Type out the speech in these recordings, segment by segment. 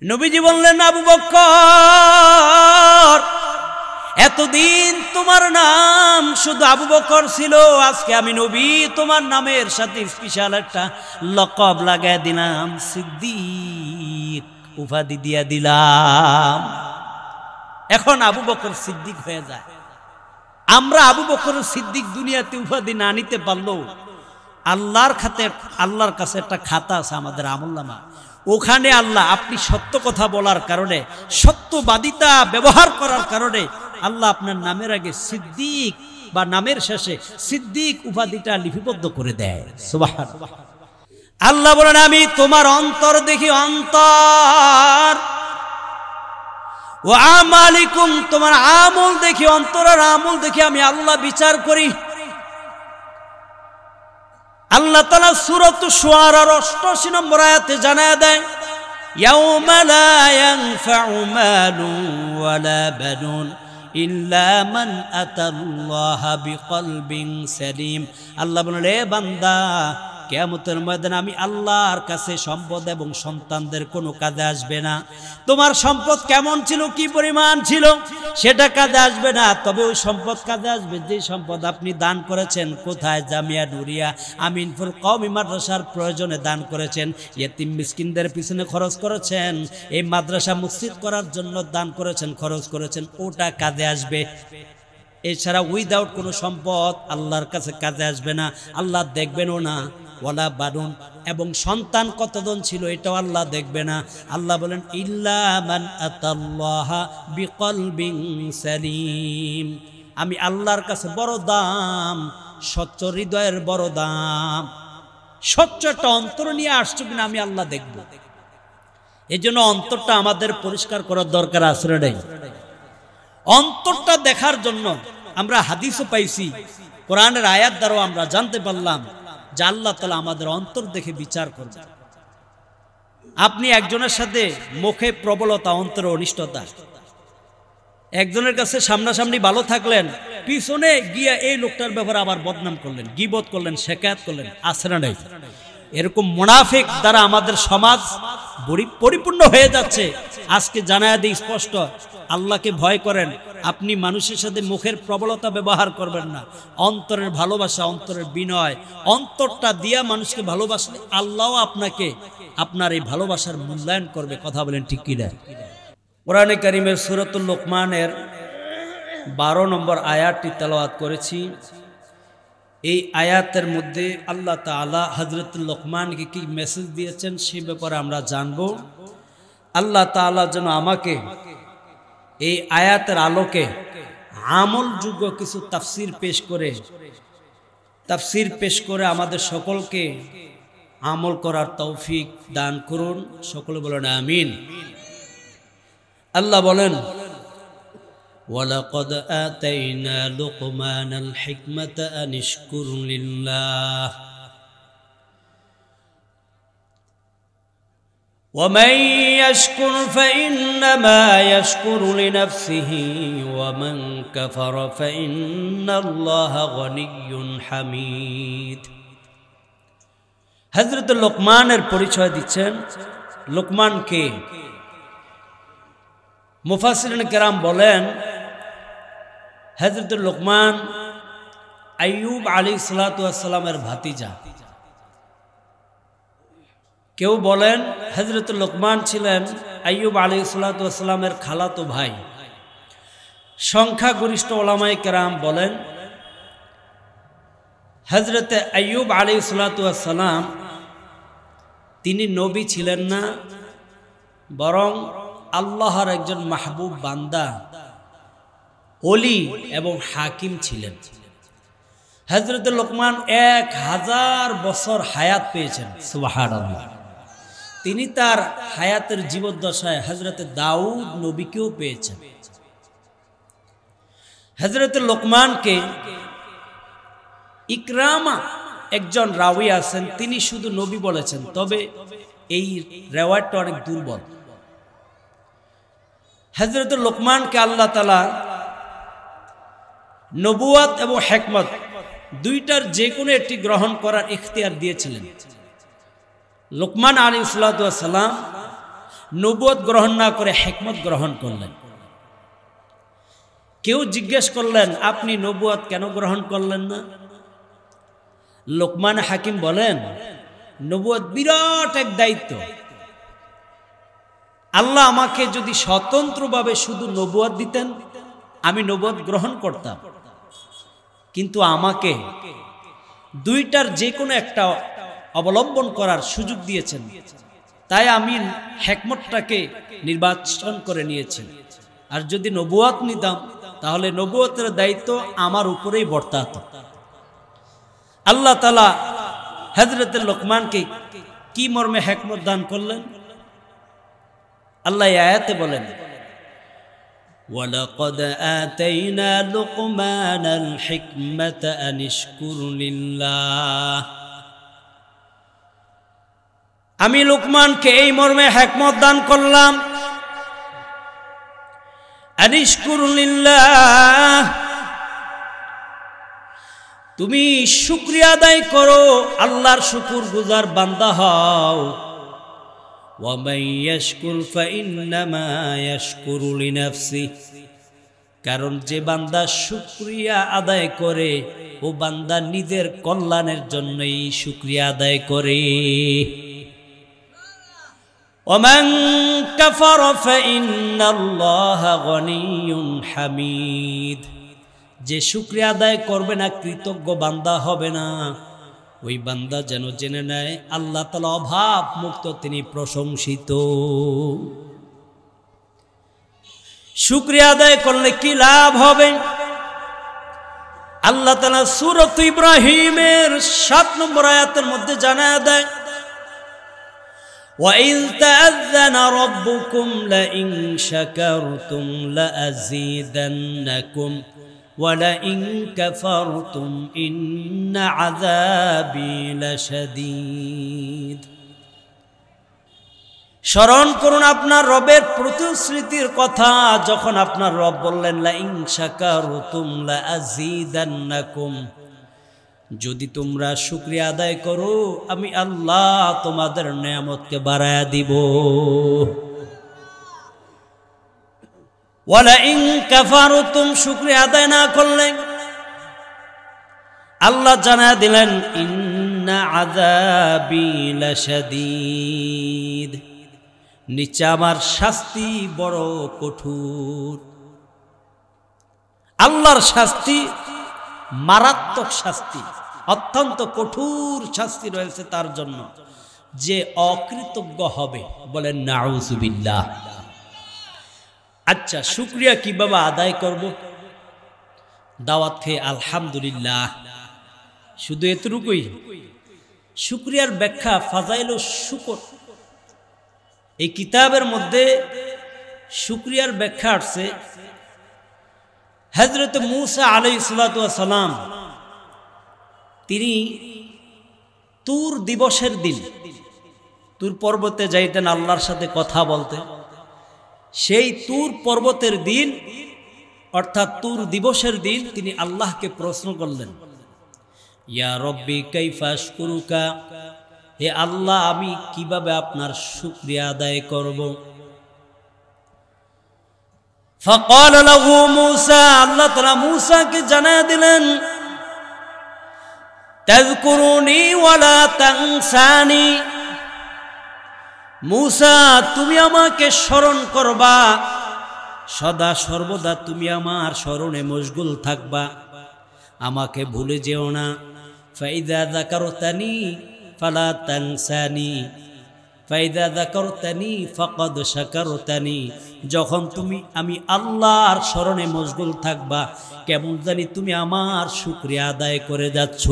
নবীজি বললেন, আবু বকর, এতদিন তোমার নাম শুধু আবু বকর ছিল, আজকে আমি নবী তোমার নামের সাথে স্পেশাল একটা লকব লাগায় দিলাম, সিদ্দিক উপাধি দিয়া দিলাম। এখন আবু বকর সিদ্দিক হয়ে যায়। আমরা আবু বকর সিদ্দিক দুনিয়াতে উপাধি না নিতে পারলেও আল্লাহর কাছে একটা খাতা আছে আমাদের আমলনামা, ওখানে আল্লাহ আপনি সত্য কথা বলার কারণে, সত্যবাদিতা ব্যবহার করার কারণে আল্লাহ আপনার নামের আগে সিদ্দিক বা নামের শেষে সিদ্দিক উপাধিটা লিপিবদ্ধ করে দেয়। সুবহানাল্লাহ। আল্লাহ বলেন, আমি তোমার অন্তর দেখি, অন্তর, ও আমালিকুম, তোমার আমল দেখি, অন্তরের আমল দেখি আমি আল্লাহ বিচার করি। আল্লাহ তাআলা সূরাতুশ শুআরার ৮৮ নম্বর আয়াতে জানায় দেয়, ইয়াউমা লা ইয়ানফাউ মালুন ওয়ালা বানুন ইল্লা মান আতাল্লাহা বিকলবিন সালিম। আল্লাহ বলেন, রে বান্দা, কিয়ামতের ময়দানে আমি আল্লাহর কাছে সম্পদ এবং সন্তানদের কোনো কাজে আসবে না। তোমার সম্পদ কেমন ছিল, কি পরিমাণ ছিল, সেটা কাজে আসবে না। তবে ওই সম্পদ কাজে আসবে যে সম্পদ আপনি দান করেছেন। কোথায়? জামিয়া নুরিয়া আমিনপুর কওমি মাদ্রাসার প্রয়োজনে দান করেছেন, ইয়েতিম মিসকিনদের পিছনে খরচ করেছেন, এই মাদ্রাসা মসজিদ করার জন্য দান করেছেন, খরচ করেছেন, ওটা কাজে আসবে। এছাড়া উইদাউট কোনো সম্পদ আল্লাহর কাছে কাজে আসবে না, আল্লাহ দেখবেনও না। ওয়ালা বানুন, এবং সন্তান কতজন ছিল এটাও আল্লাহ দেখবে না। আল্লাহ বলেন, ইল্লা মান আতাল্লাহা বিকলবিন সালিম। আমি আল্লাহর কাছে বড় দাম, স্বচ্ছ হৃদয়ের বড় দাম। স্বচ্ছ একটা অন্তর নিয়ে আসছো কিনা আমি আল্লাহ দেখব। এই জন্য অন্তরটা আমাদের পরিষ্কার করার দরকার আছে না? অন্তরটা দেখার জন্য আমরা হাদিসও পাইছি, কোরআনের আয়াত দ্বারাও আমরা জানতে পারলাম যে আল্লাহ তাআলা আমাদের অন্তর দেখে বিচার করবে। আপনি একজনের সাথে মুখে প্রবলতা, অন্তরে অনিষ্টতা, একজনের কাছে সামনাসামনি ভালো থাকলেন, পিছনে গিয়া এই লোকটার ব্যাপারে আবার বদনাম করলেন, গীবত করলেন, শেকায়াত করলেন, আছে না নাই? এরকম মুনাফিক দ্বারা আমাদের সমাজ পরিপূর্ণ হয়ে যাচ্ছে। আজকে জানায়া দিই স্পষ্ট, আল্লাহকে ভয় করেন। আপনি মানুষের সাথে মুখের প্রবলতা ব্যবহার করবেন না। অন্তরের ভালোবাসা, অন্তরের বিনয়, অন্তরটা দিয়া মানুষকে ভালোবাসলে আল্লাহ আপনাকে আপনার এই ভালোবাসার মূল্যায়ন করবে। কথা বলেন ঠিক কিনা? কোরআনে কারীমের সূরাতুল লোকমানের 12 নম্বর আয়াতটি তেলাওয়াত করেছি। এই আয়াতের মধ্যে আল্লাহ তাআলা হযরত লোকমানকে কি মেসেজ দিয়েছেন সে ব্যাপারে আমরা জানব। আল্লাহ তাআলা যেন আমাকে এই আয়াতের আলোকে আমলযোগ্য কিছু তাফসীর পেশ করে আমাদের সকলকে আমল করার তৌফিক দান করুন। সকলে বলেন আমিন। আল্লাহ বলেন, ওয়ালাকাদ আতাইনা লুকমানাল হিকমাতা আন ইশকুর লিল্লাহ ومن يشكر فإنما يشكر لنفسه ومن كفر فإن الله غني حميد। হযরত লোকমানের পরিচয় দিচ্ছেন। লোকমান কে? মুফাসসিরিন কেরাম বলেন, হযরত লোকমান আইয়ুব আলাইহিস সালাতু ওয়াস সালামের ভাতিজা। কেউ বলেন হযরত লোকমান ছিলেন আইয়ুব আলাইহিস সালাতু ওয়াস সালামের খালাতো ভাই। সংখ্যাগরিষ্ঠ উলামায়ে কেরাম বলেন হযরত আইয়ুব আলাইহিস সালাতু ওয়াস সালাম তিনি নবী ছিলেন না, বরং আল্লাহর একজন মাহবুব বান্দা, ওলি এবং হাকিম ছিলেন। হযরত লোকমান 1000 বছর হায়াত পেয়েছেন। সুবহানাল্লাহ। তিনি তার হায়াতের জীবদ্দশায় হযরত দাউদ নবীকেও পেয়েছেন। হযরত লোকমানকে ইকরামা একজন রাওয়ী আছেন, তিনি শুধু নবী বলেছেন, তবে এই রিওয়ায়াতটা অনেক দুর্বল। হযরত লোকমানকে আল্লাহ তাআলা নবুয়ত এবং হিকমত দুইটার যে কোনো একটি গ্রহণ করার ইখতিয়ার দিয়েছিলেন। লোকমান আলাইহিস সালাতু ওয়াস সালাম নবুয়ত গ্রহণ না করে হিকমত গ্রহণ করলেন। কেউ জিজ্ঞেস করলেন, আপনি নবুয়ত কেন গ্রহণ করলেন না? লোকমান হাকিম বলেন, নবুয়ত বিরাট এক দায়িত্ব। আল্লাহ আমাকে যদি স্বতন্ত্রভাবে শুধু নবুয়ত দিতেন, আমি নবুয়ত গ্রহণ করতাম, কিন্তু আমাকে দুইটার যে কোনো একটা অবলম্বন করার সুযোগ দিয়েছেন, তাই আমি হিকমতটাকে নির্বাচন করে নিয়েছি। আর যদি নবুয়ত নিতাম, তাহলে নবুয়তের দায়িত্ব আমার উপরেই বর্তাতো। আল্লাহ তাআলা হযরত লোকমানকে কি মর্মে হিকমত দান করলেন? আল্লাহ এই আয়াতে বলেন, ওয়ালাকাদ আতাইনা লুকমানাল হিকমাতা আন ইশকুর লিল্লাহ। আমি লোকমানকে এই মর্মে হিকমত দান করলাম, আন ইশকুর লিল্লাহ, তুমি শুকরিয়া আদায় করো, আল্লাহর শুকরগুজার বান্দা হও। ওয়া মান ইয়াশকুর ফাইন্নামা ইয়াশকুরু লিনাফসিহি, কারণ যে বান্দা শুকরিয়া আদায় করে, ও বান্দা নিজের কল্যাণের জন্যই শুকরিয়া আদায় করে। ওয়া মান কাফারা ফাইন্নাল্লাহা গনিয়্যুন হামিদ, যে শুকরিয়া আদায় করবে না, কৃতজ্ঞ বান্দা হবে না, ওই বান্দা যেন জেনে নেয় আল্লাহ তাআলা অভাব মুক্ত, তিনি প্রশংসিত। শুকরিয়া আদায় করলে কি লাভ হবে? আল্লাহ তাআলা সূরা ইব্রাহিমের 7 নম্বর আয়াতের মধ্যে জানায় দেয়, وَإِذْ تَأَذَّنَ رَبُّكُمْ لَئِنْ شَكَرْتُمْ لَأَزِيدَنَّكُمْ وَلَئِنْ كَفَرْتُمْ إِنَّ عَذَابِي لَشَدِيدٌ। স্মরণ করুন আপনার রবের প্রতিশ্রুতির কথা, যখন আপনার রব বললেন, লাইন শাকারতুম লাআযীদান্নাকুম, যদি তোমরা শুকরিয়া আদায় করো, আমি আল্লাহ তোমাদের নেয়ামতকে বাড়ায়া দিব। ওয়ালাইন কাফারতুম, শুকরিয়া আদায় না করলে আল্লাহ জানায়া দিলেন, ইন্না আযাবি লাশাদীদ, নিশ্চয় আমার শাস্তি বড় কঠোর। আল্লাহর শাস্তি মারাত্মক শাস্তি, অত্যন্ত কঠোর শাস্তি রয়েছে তার জন্য যে অকৃতজ্ঞ হবে। বলেন নাউযুবিল্লাহ। আচ্ছা, শুকরিয়া কিভাবে আদায় করব? দাওয়াত খেয়ে আলহামদুলিল্লাহ, শুধু এতটুকুই? শুকরিয়ার ব্যাখ্যা ফাজাইলুশ শুকর, এই কিতাবের মধ্যে শুকরিয়ার ব্যাখ্যা আছে। হযরত মূসা আলাইহিস সালাতু ওয়াস সালাম, তিনি তুর দিবসের দিন তুর পর্বতে যাইতেন আল্লাহর সাথে কথা বলতে। সেই তুর পর্বতের দিন, অর্থাৎ তুর দিবসের দিন, তিনি আল্লাহকে প্রশ্ন করলেন, ইয়া রব্বি কাইফা আশকুরুকা, হে আল্লাহ, আমি কিভাবে আপনার শুকরিয়া আদায় করব? ফাকাল লাহু মূসা, আল্লাহ তাআলা মূসাকে জানায়া দিলেন, তাযকুরুনি ওয়ালা তানসানি, মূসা তুমি আমাকে স্মরণ করবা, সদা সর্বদা তুমি আমার স্মরণে মশগুল থাকবা, আমাকে ভুলে যেও না। ফাইদা যাকারতানি ফালা তানসানি, ফাইদা যাকারতানি ফাকাদ শাকারতানি, যখন তুমি আমি আল্লাহর স্মরণে মশগুল থাকবা, কেমন জানি তুমি আমার শুকরিয়া আদায় করে যাচ্ছ।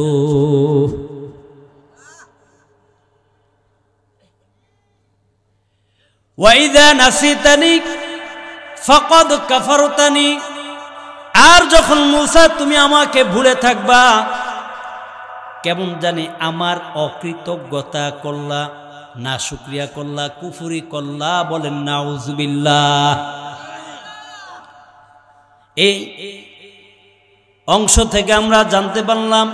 ওয়াইদা নাসিতানি ফাকাদ কাফারতানি, আর যখন মূসা তুমি আমাকে ভুলে থাকবা, কেমন জানি আমার অকৃতজ্ঞতা করলা, না শুকরিয়া করলা, কুফরি করলা। বলেন নাউযুবিল্লাহ। এই অংশ থেকে আমরা জানতে পারলাম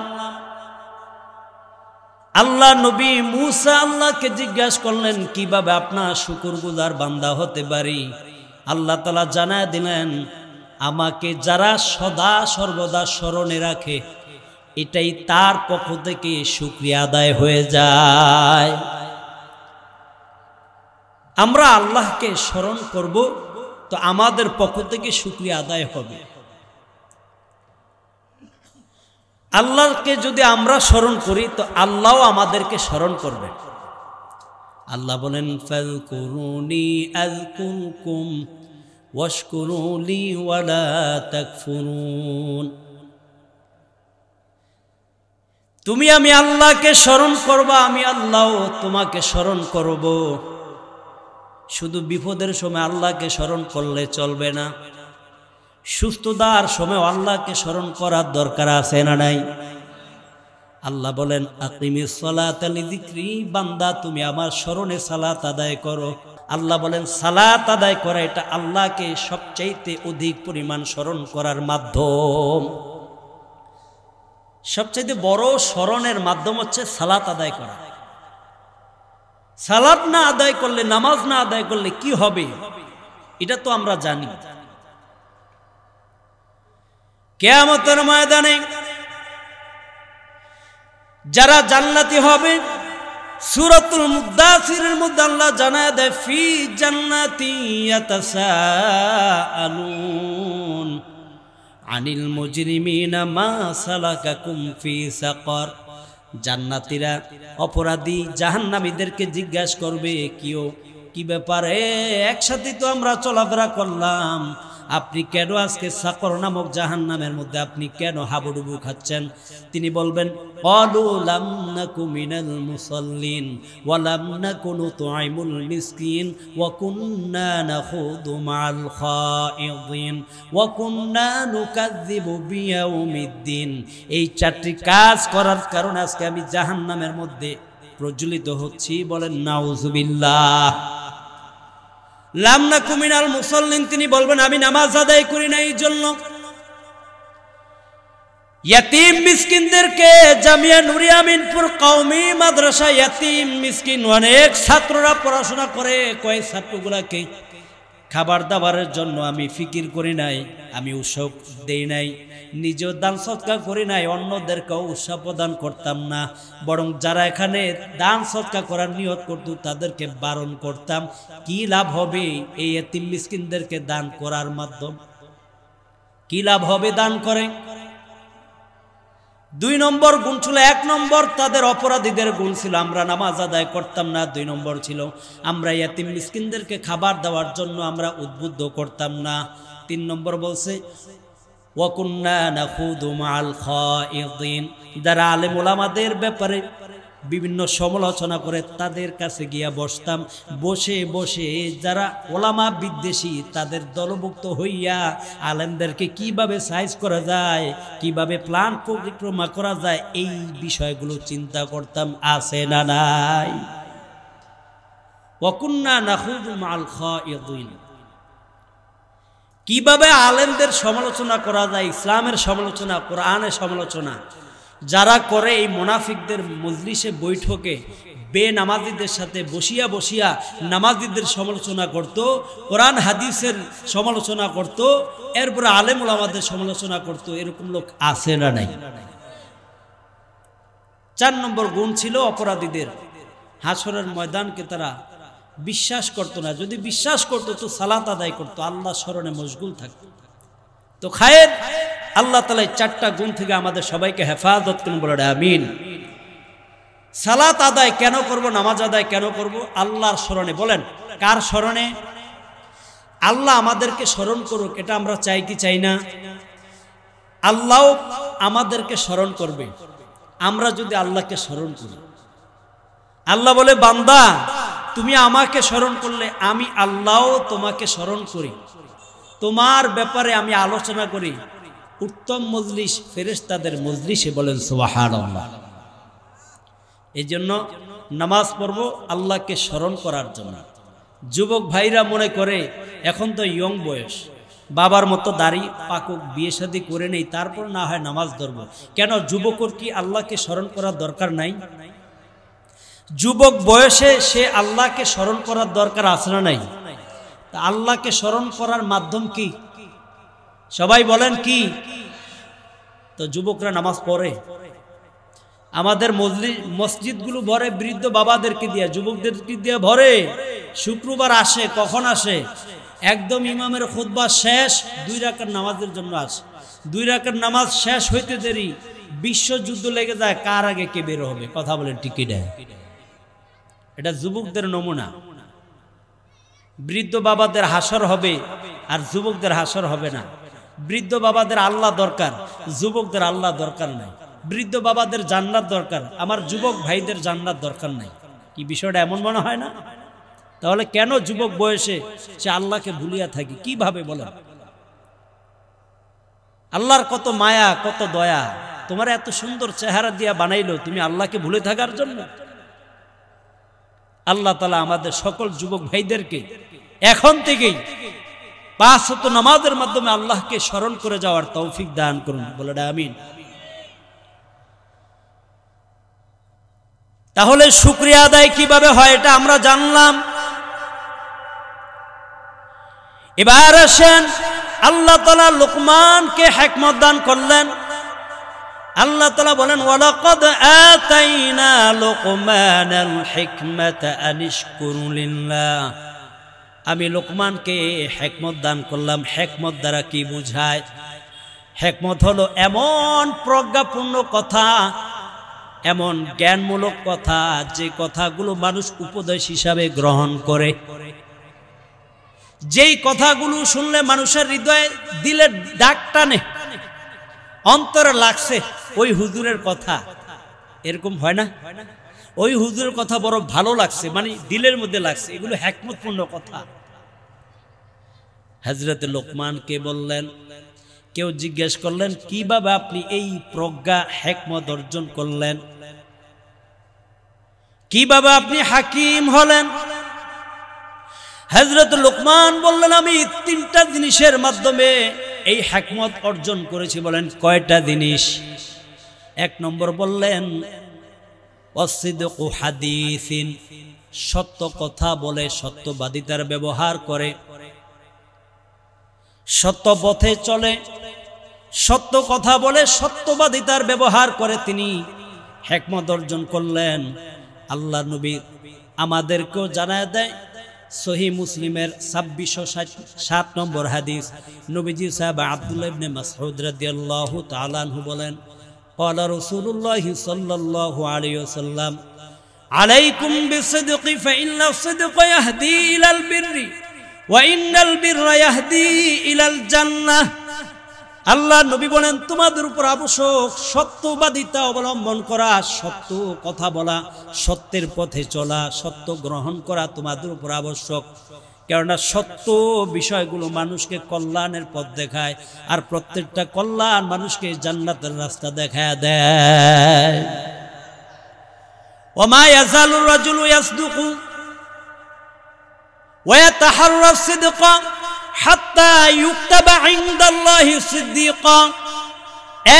আল্লাহ নবী মুসা আল্লাহকে জিজ্ঞাসা করলেন কিভাবে আপনার শুকরগুজার বান্দা হতে পারি। আল্লাহ তাআলা জানায় দিলেন আমাকে যারা সদা সর্বদা স্মরণে রাখে এটাই তার পক্ষ থেকে শুকরিয়া আদায় হয়ে যায়। আমরা আল্লাহকে স্মরণ করব তো আমাদের পক্ষ থেকে শুকরিয়া আদায় হবে। আল্লাহকে যদি আমরা স্মরণ করি তো আল্লাহও আমাদেরকে স্মরণ করবে। আল্লাহ বলেন ফাযকুরুনি আযকুরকুম ওয়াশকুরু লি ওয়ালা তাকফুরুন। তুমি আমি আল্লাহকে স্মরণ করবা, আমি আল্লাহও তোমাকে স্মরণ করব। শুধু বিপদের সময় আল্লাহকে স্মরণ করলে চলবে না, সুস্থতার সময় আল্লাহকে স্মরণ করার দরকার আছে না নাই? আল্লাহ বলেন আকিমিস সালাতা লিযিকরি, বান্দা তুমি আমার স্মরণে সালাত আদায় করো। আল্লাহ বলেন সালাত আদায় করা এটা আল্লাহকে সবচাইতে অধিক পরিমাণ স্মরণ করার মাধ্যম। সবচাইতে বড় স্মরণের মাধ্যম হচ্ছে সালাত আদায় করা। সালাত না আদায় করলে, নামাজ না আদায় করলে কি হবে এটা তো আমরা জানি। কিয়ামতের ময়দানে যারা জান্নাতি হবে, সূরাতুল মুদ্দাসিরের মধ্যে আল্লাহ জানায় দেয় ফি জান্নাতি ইয়াতাসাআলুন আনিল মুজরিমিনা মা সালাকাকুম ফি সাকার। জান্নাতীরা অপরাধী জাহান্নামীদেরকে জিজ্ঞাসা করবে কি ব্যাপারে, একসাথে তো আমরা চলাফেরা করলাম, আপনি কেন আজকে সাকর নামক জাহান্নামের মধ্যে আপনি কেন হাবুডুবু খাচ্ছেন? তিনি বলবেন ক্বালু লাম নাকু মিনাল মুসাল্লিন ওয়া লাম নাকু নুতঈমুল মিসকিন ওয়া কুন্না নাখুদু মাআল খায়িদিন ওয়া কুন্না নুকাযযিবু বিয়াউমিদ্দিন। এই চারটি কাজ করার কারণে আজকে আমি জাহান্নামের মধ্যে প্রজ্বলিত হচ্ছি। বলেন নাউযুবিল্লাহ। লাম নাকু মিনাল মুসাল্লিন, তিনি বলবেন আমি নামাজ আদায় করি না, এই জন্য। ইয়াতিম মিসকিনদেরকে জামিয়া নুরিয়া মিনপুর কওমি মাদ্রাসা ইয়াতিম মিসকিন অনেক ছাত্ররা পড়াশোনা করে, কয়েক ছাত্রগুলাকে খাবার দাবারের জন্য আমি ফিকির করি নাই, আমি উৎসাহ দেই নাই, নিজেও দান সৎকার করি নাই, অন্যদেরকেও উৎসাহ প্রদান করতাম না, বরং যারা এখানে দান সৎকার করার নিয়ত করত তাদেরকে বারণ করতাম। কি লাভ হবে এই এতিম মিসকিনদেরকে দান করার মাধ্যম? কি লাভ হবে দান করে? 2 নম্বর গুণ ছিল, 1 নম্বর তাদের অপরাধীদের গুণ ছিল আমরা নামাজ আদায় করতাম না। 2 নম্বর ছিল আমরা এতিম মিসকিনদেরকে খাবার দেওয়ার জন্য আমরা উদ্বুদ্ধ করতাম না। 3 নম্বর বলছে ওয়া কুন্না নাখুদু মাআল খায়িদিন, যারা আলেম ওলামাদের ব্যাপারে বিভিন্ন সমালোচনা করে তাদের কাছে গিয়া বসতাম, বসে বসে যারা ওলামা বিদ্বেষী তাদের দলভুক্ত হইয়া আলেমদেরকে কিভাবে সাইজ করা যায়, কিভাবে প্ল্যান পরিক্রমা করা যায়, এই বিষয়গুলো চিন্তা করতাম। আছে না নাই? ওয়া কুন্না নাখুদু মাআল খায়িদিন। কিভাবে আলেমদের সমালোচনা করা যায়, ইসলামের সমালোচনা, কোরআনের সমালোচনা যারা করে, এই মুনাফিকদের মজলিসে বৈঠকে বেনামাজিদের সাথে বসিয়া বসিয়া নামাজিদের সমালোচনা করত, কোরআন হাদিসের সমালোচনা করত, এরপরে আলেম ওলামাদের সমালোচনা করত। এরকম লোক আছে না নাই? 4 নম্বর গুণ ছিল অপরাধীদের হাসরের ময়দানকে তারা বিশ্বাস করত না। যদি বিশ্বাস করত তো সালাত আদায় করত, আল্লাহ স্মরণে মশগুল থাকত। তো খায়ের আল্লাহ তাআলা 4টা গুণ থেকে আমাদের সবাইকে হেফাজত করুন, বলে আমিন। সালাত আদায় কেন করব, নামাজ আদায় কেন করব? আল্লাহর স্মরণে। বলেন কার স্মরণে? আল্লাহ আমাদেরকে স্মরণ করুক, এটা আমরা চাই কি চাই না? আল্লাহ আমাদেরকে স্মরণ করবে আমরা যদি আল্লাহকে স্মরণ করি। আল্লাহ বলে বান্দা তুমি আমাকে স্মরণ করলে আমি আল্লাহ তোমাকে স্মরণ করি, তোমার ব্যাপারে আমি আলোচনা করি। উত্তম মজলিস ফেরেশতাদের মজলিসে। বলেন সুবহানাল্লাহ। এই জন্য নামাজ পড়ব আল্লাহকে স্মরণ করার জন্য। যুবক ভাইরা মনে করে এখন তো ইয়ং বয়স, বাবার মতো দাড়ি পাকুক, বিয়ে শাদী করে নেই, তারপর না হয় নামাজ ধরব। কেন? যুবকর কি আল্লাহকে স্মরণ করার দরকার নাই? যুবক বয়সে সে আল্লাহকে স্মরণ করার দরকার আছে না নাই? তা আল্লাহকে স্মরণ করার মাধ্যম কি? সবাই বলেন কি? তো যুবকরা নামাজ পড়ে, আমাদের মসজিদগুলো ভরে বৃদ্ধ বাবাদেরকে দিয়ে, যুবকদেরকে দিয়ে ভরে। শুক্রবার আসে, কখন আসে? একদম ইমামের খুতবা শেষ, 2 রাকাত নামাজের জন্য আসে। 2 রাকাত নামাজ শেষ হইতে দেরি, বিশ্বযুদ্ধ লেগে যায়, কার আগে কে বের হবে। কথা বলেন ঠিক কি না? এটা যুবকদের নমুনা। বৃদ্ধ বাবাদের হাসর হবে আর যুবকদের হাসর হবে না। বৃদ্ধ বাবাদের আল্লাহ দরকার, যুবকদের আল্লাহ দরকার নাই। বৃদ্ধ বাবাদের জান্নাত দরকার, আমার যুবক ভাইদের জান্নাত দরকার নাই। কি বিষয়টা এমন মনে হয় না? তাহলে কেন যুবক বয়সে সে আল্লাহকে ভুলিয়া থাকি? কিভাবে বলেন? আল্লাহর কত মায়া, কত দয়া। তোমার এত সুন্দর চেহারা দিয়া বানাইলো, তুমি আল্লাহকে ভুলে থাকার জন্য? আল্লাহ তাআলা আমাদের সকল যুবক ভাইদেরকে এখন থেকেই 5 ওয়াক্ত নামাজের মাধ্যমে আল্লাহকে স্মরণ করে যাওয়ার তৌফিক দান করুন। বলে আমিন। তাহলে শুকরিয়া আদায় কিভাবে হয় এটা আমরা জানলাম। এবার আসেন, আল্লাহ তাআলা লুকমানকে হিকমত দান করলেন। আল্লাহ তাআলা বলেন, ওয়ালাকাদ আতাইনা লুকমানাল হিকমাতা আনিশকুরু লিল্লাহ। আমি লুকমানকে হিকমত দান করলাম। হিকমত দ্বারা কি বোঝায়? হিকমত হলো এমন প্রজ্ঞাপূর্ণ কথা, এমন জ্ঞানমূলক কথা, যে কথাগুলো মানুষ উপদেশ হিসাবে গ্রহণ করে, যেই কথাগুলো শুনলে মানুষের হৃদয়ে দিলে ডাক টানে, অন্তরে লাগছে ওই হুজুরের কথা। এরকম হয় না? ওই হুজুরের কথা বড় ভালো লাগছে, মানে দিলের মধ্যে লাগছে, এগুলো হিকমতপূর্ণ কথা। হযরত লোকমানকে বললেন, কেউ জিজ্ঞেস করলেন, কিভাবে আপনি এই প্রজ্ঞা হিকমত অর্জন করলেন? কিভাবে আপনি হাকিম হলেন? হযরত লোকমান বললেন, আমি 3টা জিনিসের মাধ্যমে এই হিকমত অর্জন করেছি। বলেন কয়টা জিনিস? 1 নম্বর বললেন, ওয়াসিদকু হাদিসিন, সত্য কথা বলে, সত্যবাদিতার ব্যবহার করে, সত্য পথে চলে, সত্য কথা বলে, সত্যবাদিতার ব্যবহার করে তিনি হিকমত অর্জন করলেন। আল্লাহ নবী আমাদেরকেও জানায় দেয়, সহিহ মুসলিমের 2607 নম্বর হাদিস, নবীজি সাহেব আব্দুল্লাহ ইবনে মাসউদ রাদিয়াল্লাহু তাআলা আনহু বলেন, ক্বালা রাসূলুল্লাহ সাল্লাল্লাহু আলাইহি ওয়াসাল্লাম, আলাইকুম বিসিদকি ফাইন্নাস সিদকা ইয়াহদি ইলাল বিররি ওয়া ইন্নাল বিররা ইয়াহদি ইলাল জান্নাহ। আল্লাহ নবী বলেন, তোমাদের উপর আবশ্যক সত্যবাদিতা অবলম্বন করা, সত্য কথা বলা, সত্যের পথে চলা, সত্য গ্রহণ করা তোমাদের উপর আবশ্যক। কেননা সত্য বিষয়গুলো মানুষকে কল্যাণের পথ দেখায়, আর প্রত্যেকটা কল্যাণ মানুষকে জান্নাতের রাস্তা দেখায় দেয়। ওমা ইয়াজালুর রাজুলু ইয়াসদুকু ওয়া ইয়াতাহাররা সিদকা হাত্তা ইউকতাবা ইনদাল্লাহি সিদ্দিকা।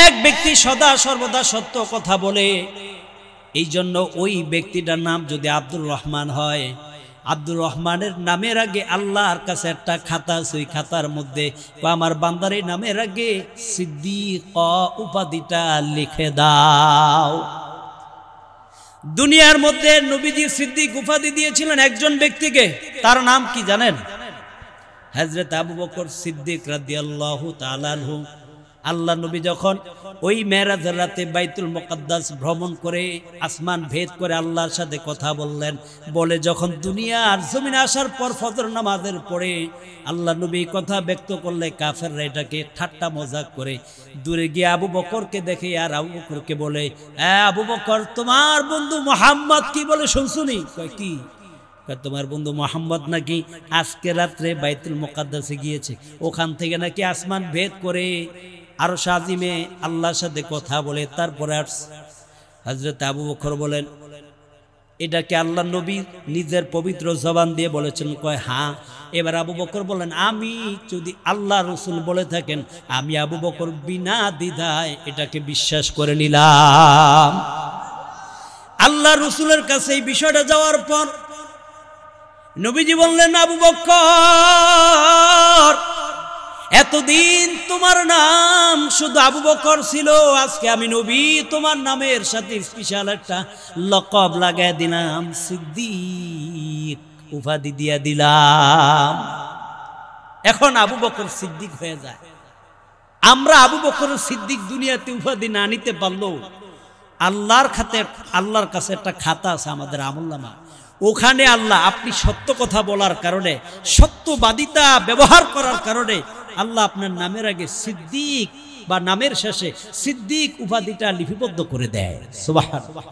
এক ব্যক্তি সদা সর্বদা সত্য কথা বলে, এই জন্য ওই ব্যক্তিটার নাম যদি আব্দুর রহমান হয়, আব্দুর রহমানের নামের আগে আল্লাহর কাছে একটা খাতা আছে, ওই খাতার মধ্যে আমার বান্দার এই নামের আগে সিদ্দিক উপাধিটা লিখে দাও। দুনিয়ার মধ্যে নবীজি সিদ্দিক উপাধি দিয়েছিলেন একজন ব্যক্তিকে, তার নাম কি জানেন? হযরত আবু বকর সিদ্দিক রাদিয়াল্লাহু তাআলা আনহু। আল্লাহ নবী যখন ওই মেরাজের রাতে বাইতুল মুকাদ্দাস ভ্রমণ করে, আসমান ভেদ করে আল্লাহর সাথে কথা বললেন, বলে যখন দুনিয়ার জমিনে আসার পর ফজর নামাজের পরে আল্লাহ নবী কথা ব্যক্ত করলে কাফেররা এটাকে ঠাট্টা মজাক করে। দূরে গিয়ে আবু বকরকে দেখে আর আবু বকরকে বলে, আবু বকর, তোমার বন্ধু মুহাম্মদ কি বলে শুনছুনি? কয় কি? তোমার বন্ধু মোহাম্মদ নাকি আজকে রাত্রে বাইতুল মুকাদ্দাসে গিয়েছে, ওখান থেকে নাকি আসমান ভেদ করে আরশ আজিমে আল্লাহর সাথে কথা বলে তারপরে আসছে। হযরত আবু বকর বলেন, এটা কি আল্লাহ নবী নিজের পবিত্র জবান দিয়ে বলেছেন? কয় হ্যাঁ। এবার আবু বকর বলেন, আমি যদি আল্লাহ রসুল বলে থাকেন, আমি আবু বকর বিনা দ্বিধায় এটাকে বিশ্বাস করে নিলাম। আল্লাহ রসুলের কাছে এই বিষয়টা যাওয়ার পর নবীজি বললেন, আবু বকর, এতদিন তোমার নাম শুধু আবু বকর ছিল, আজকে আমি নবী তোমার নামের সাথে স্পেশাল একটা লকব লাগায় দিলাম, সিদ্দিক উপাধি দিয়ে দিলাম। এখন আবু বকর সিদ্দিক হয়ে যায়। আমরা আবু বকর সিদ্দিক দুনিয়াতে উপাধি না নিতে পারলেও আল্লাহর কাছে একটা খাতা আছে আমাদের আমলনামা, ওখানে আল্লাহ আপনি সত্য কথা বলার কারণে, সত্যবাদিতা ব্যবহার করার কারণে আল্লাহ আপনার নামের আগে সিদ্দিক বা নামের শেষে সিদ্দিক উপাধিটা লিপিবদ্ধ করে দেয়। সুবহানাল্লাহ।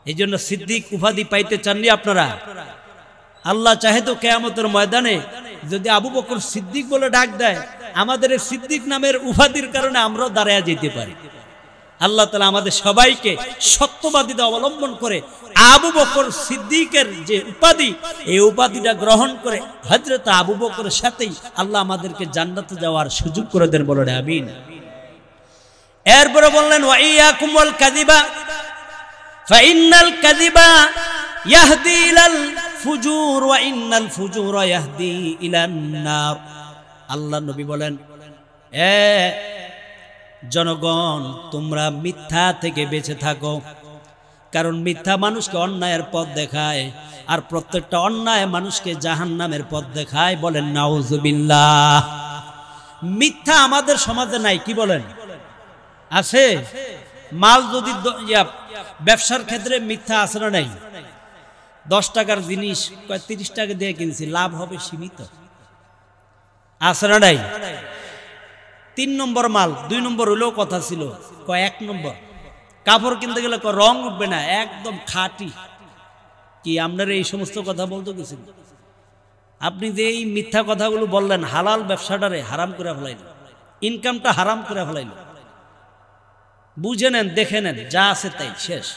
এই জন্য সিদ্দিক উপাধি পাইতে চাননি আপনারা? আল্লাহ চাহে তো কিয়ামতের ময়দানে যদি আবু বকর সিদ্দিক বলে ডাক দেয়, আমাদের সিদ্দিক নামের উপাধির কারণে আমরাও দাঁড়ায় যেতে পারি। আল্লাহ তাআলা আমাদের সবাইকে সত্যবাদিতা অবলম্বন করে আবু বকর সিদ্দিকের যে উপাধি, এই উপাধিটা গ্রহণ করে হযরত আবু বকরের সাথেই আল্লাহ আমাদেরকে জান্নাতে যাওয়ার সুযোগ করে দেন, বলেন আমিন। এরপরে বললেন, ওয়া ইয়াকুম ওয়াল কাযিবা ফাইন্নাল কাযিবা ইয়াহদি ইলাল ফুজুর ওয়া ইন্নাল ফুজুরা ইয়াহদি ইলান নার। আল্লাহ নবী বলেন, জনগণ, তোমরা মিথ্যা থেকে বেঁচে থাকো, কারণ মিথ্যা মানুষকে অন্যায়ের পথ দেখায়, আর প্রত্যেকটা অন্যায় মানুষকে জাহান্নামের পথ দেখায়। বলেন নাউজুবিল্লাহ। মিথ্যা আমাদের সমাজে নাই, কি বলেন? আছে? মাল যদি ব্যবসার ক্ষেত্রে মিথ্যা আছে না নাই? 10 টাকার জিনিস 30 টাকা দিয়ে কিনছি, লাভ হবে সীমিত, আছে না নাই? 3 নম্বর মাল 2 নম্বর হইলেও কথা ছিল, 1 নম্বর। কাপড় কিনতে গেলে রং উঠবে না, একদম খাঁটি। কি আপনারা এই সমস্ত কথা বলতে গেছেন? আপনি যে এই মিথ্যা কথাগুলো বললেন, হালাল ব্যবসাটারে হারাম করে ফেলাইল, ইনকামটা হারাম করে ফেলাইল। বুঝে নেন, দেখে নেন, যা আছে তাই শেষ।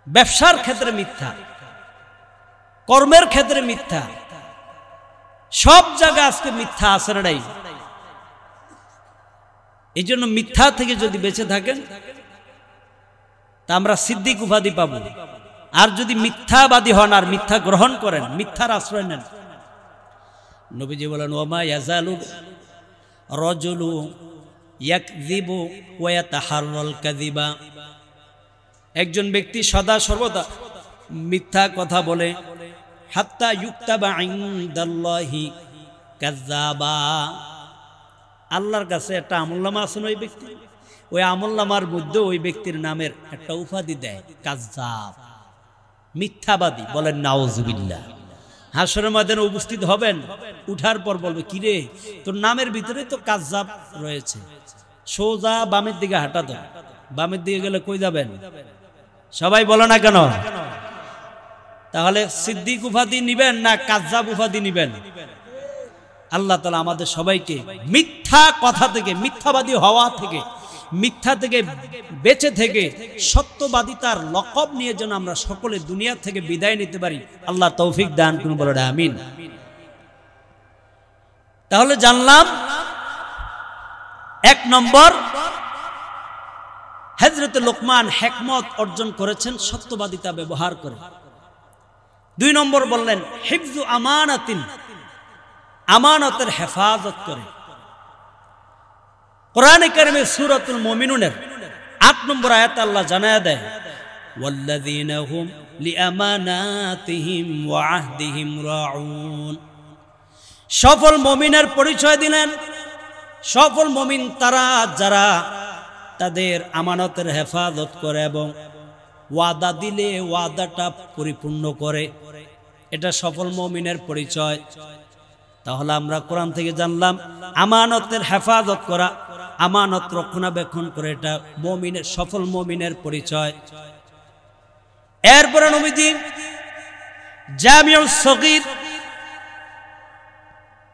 ব্যবসার ক্ষেত্রে মিথ্যা, কর্মের ক্ষেত্রে মিথ্যা, সব জায়গায় আজকে মিথ্যা আছে না নাই? এই জন্য মিথ্যা থেকে যদি বেঁচে থাকেন তা আমরা সিদ্দিক উপাধি পাবো। আর যদি মিথ্যাবাদী হন আর মিথ্যা গ্রহণ করেন, মিথ্যার আশ্রয় নেন, নবীজি বলেন, ওমা ইয়াজালু রাজুলু ইয়াকযিবু ওয়া ইয়াতাহাররাল কাযিবা। একজন ব্যক্তি সদা সর্বদা মিথ্যা কথা বলে, হাত্তা ইউকতাবা ইনদাল্লাহি কাযযাবা। আল্লাহর কাছে একটা আমলনামা আছে ওই ব্যক্তি, ওই আমলনামার মধ্যে ওই ব্যক্তির নামের একটা উপাধি দেয়, কাযযাব, মিথ্যাবাদী। বলেন নাউজুবিল্লাহ। হাসরের ময়দানে উপস্থিত হবেন, উঠার পর বলবে, কিরে তোর নামের ভিতরে তো কাযযাব রয়েছে, সোজা বামের দিকে হাঁটা দাও। বামের দিকে গেলে কই যাবেন? সবাই বলো না কেন? তাহলে সিদ্দিক উপাধি নিবেন না কাযযাব উপাধি নিবেন? আল্লাহ তাআলা আমাদের সবাইকে মিথ্যা কথা থেকে, মিথ্যাবাদী হওয়া থেকে, মিথ্যা থেকে বেঁচে থেকে সত্যবাদিতার লকব নিয়ে যেন আমরা সকলে দুনিয়া থেকে বিদায় নিতে পারি, আল্লাহ তৌফিক দান করুন, বলেন আমিন। তাহলে জানলাম 1 নম্বর, হযরত লোকমান হিকমত অর্জন করেছেন সত্যবাদিতা ব্যবহার করে। 2 নম্বর বললেন, হিফজু আমানাতিন, আমানতের হেফাজত করে। কোরআনে কারিমে সূরাতুল মুমিনুনের 8 নম্বর আয়াতে আল্লাহ জানায়া দেয়, ওয়াল্লাযীনা হুম লিআমানাতিহিম ওয়া আহদিহিম রাউন। সফল মুমিনের পরিচয় দিলেন। সফল মুমিন তারা যারা তাদের আমানতের হেফাজত করে এবং ওয়াদা দিলে ওয়াদাটা পরিপূর্ণ করে, এটা সফল মুমিনের পরিচয়। তাহলে আমরা কোরআন থেকে জানলাম আমানতের হেফাজত করা, আমানত রক্ষণাবেক্ষণ করে, এটা মুমিনের, সফল মুমিনের পরিচয়। এরপরে নবীজি জামিউস সগীর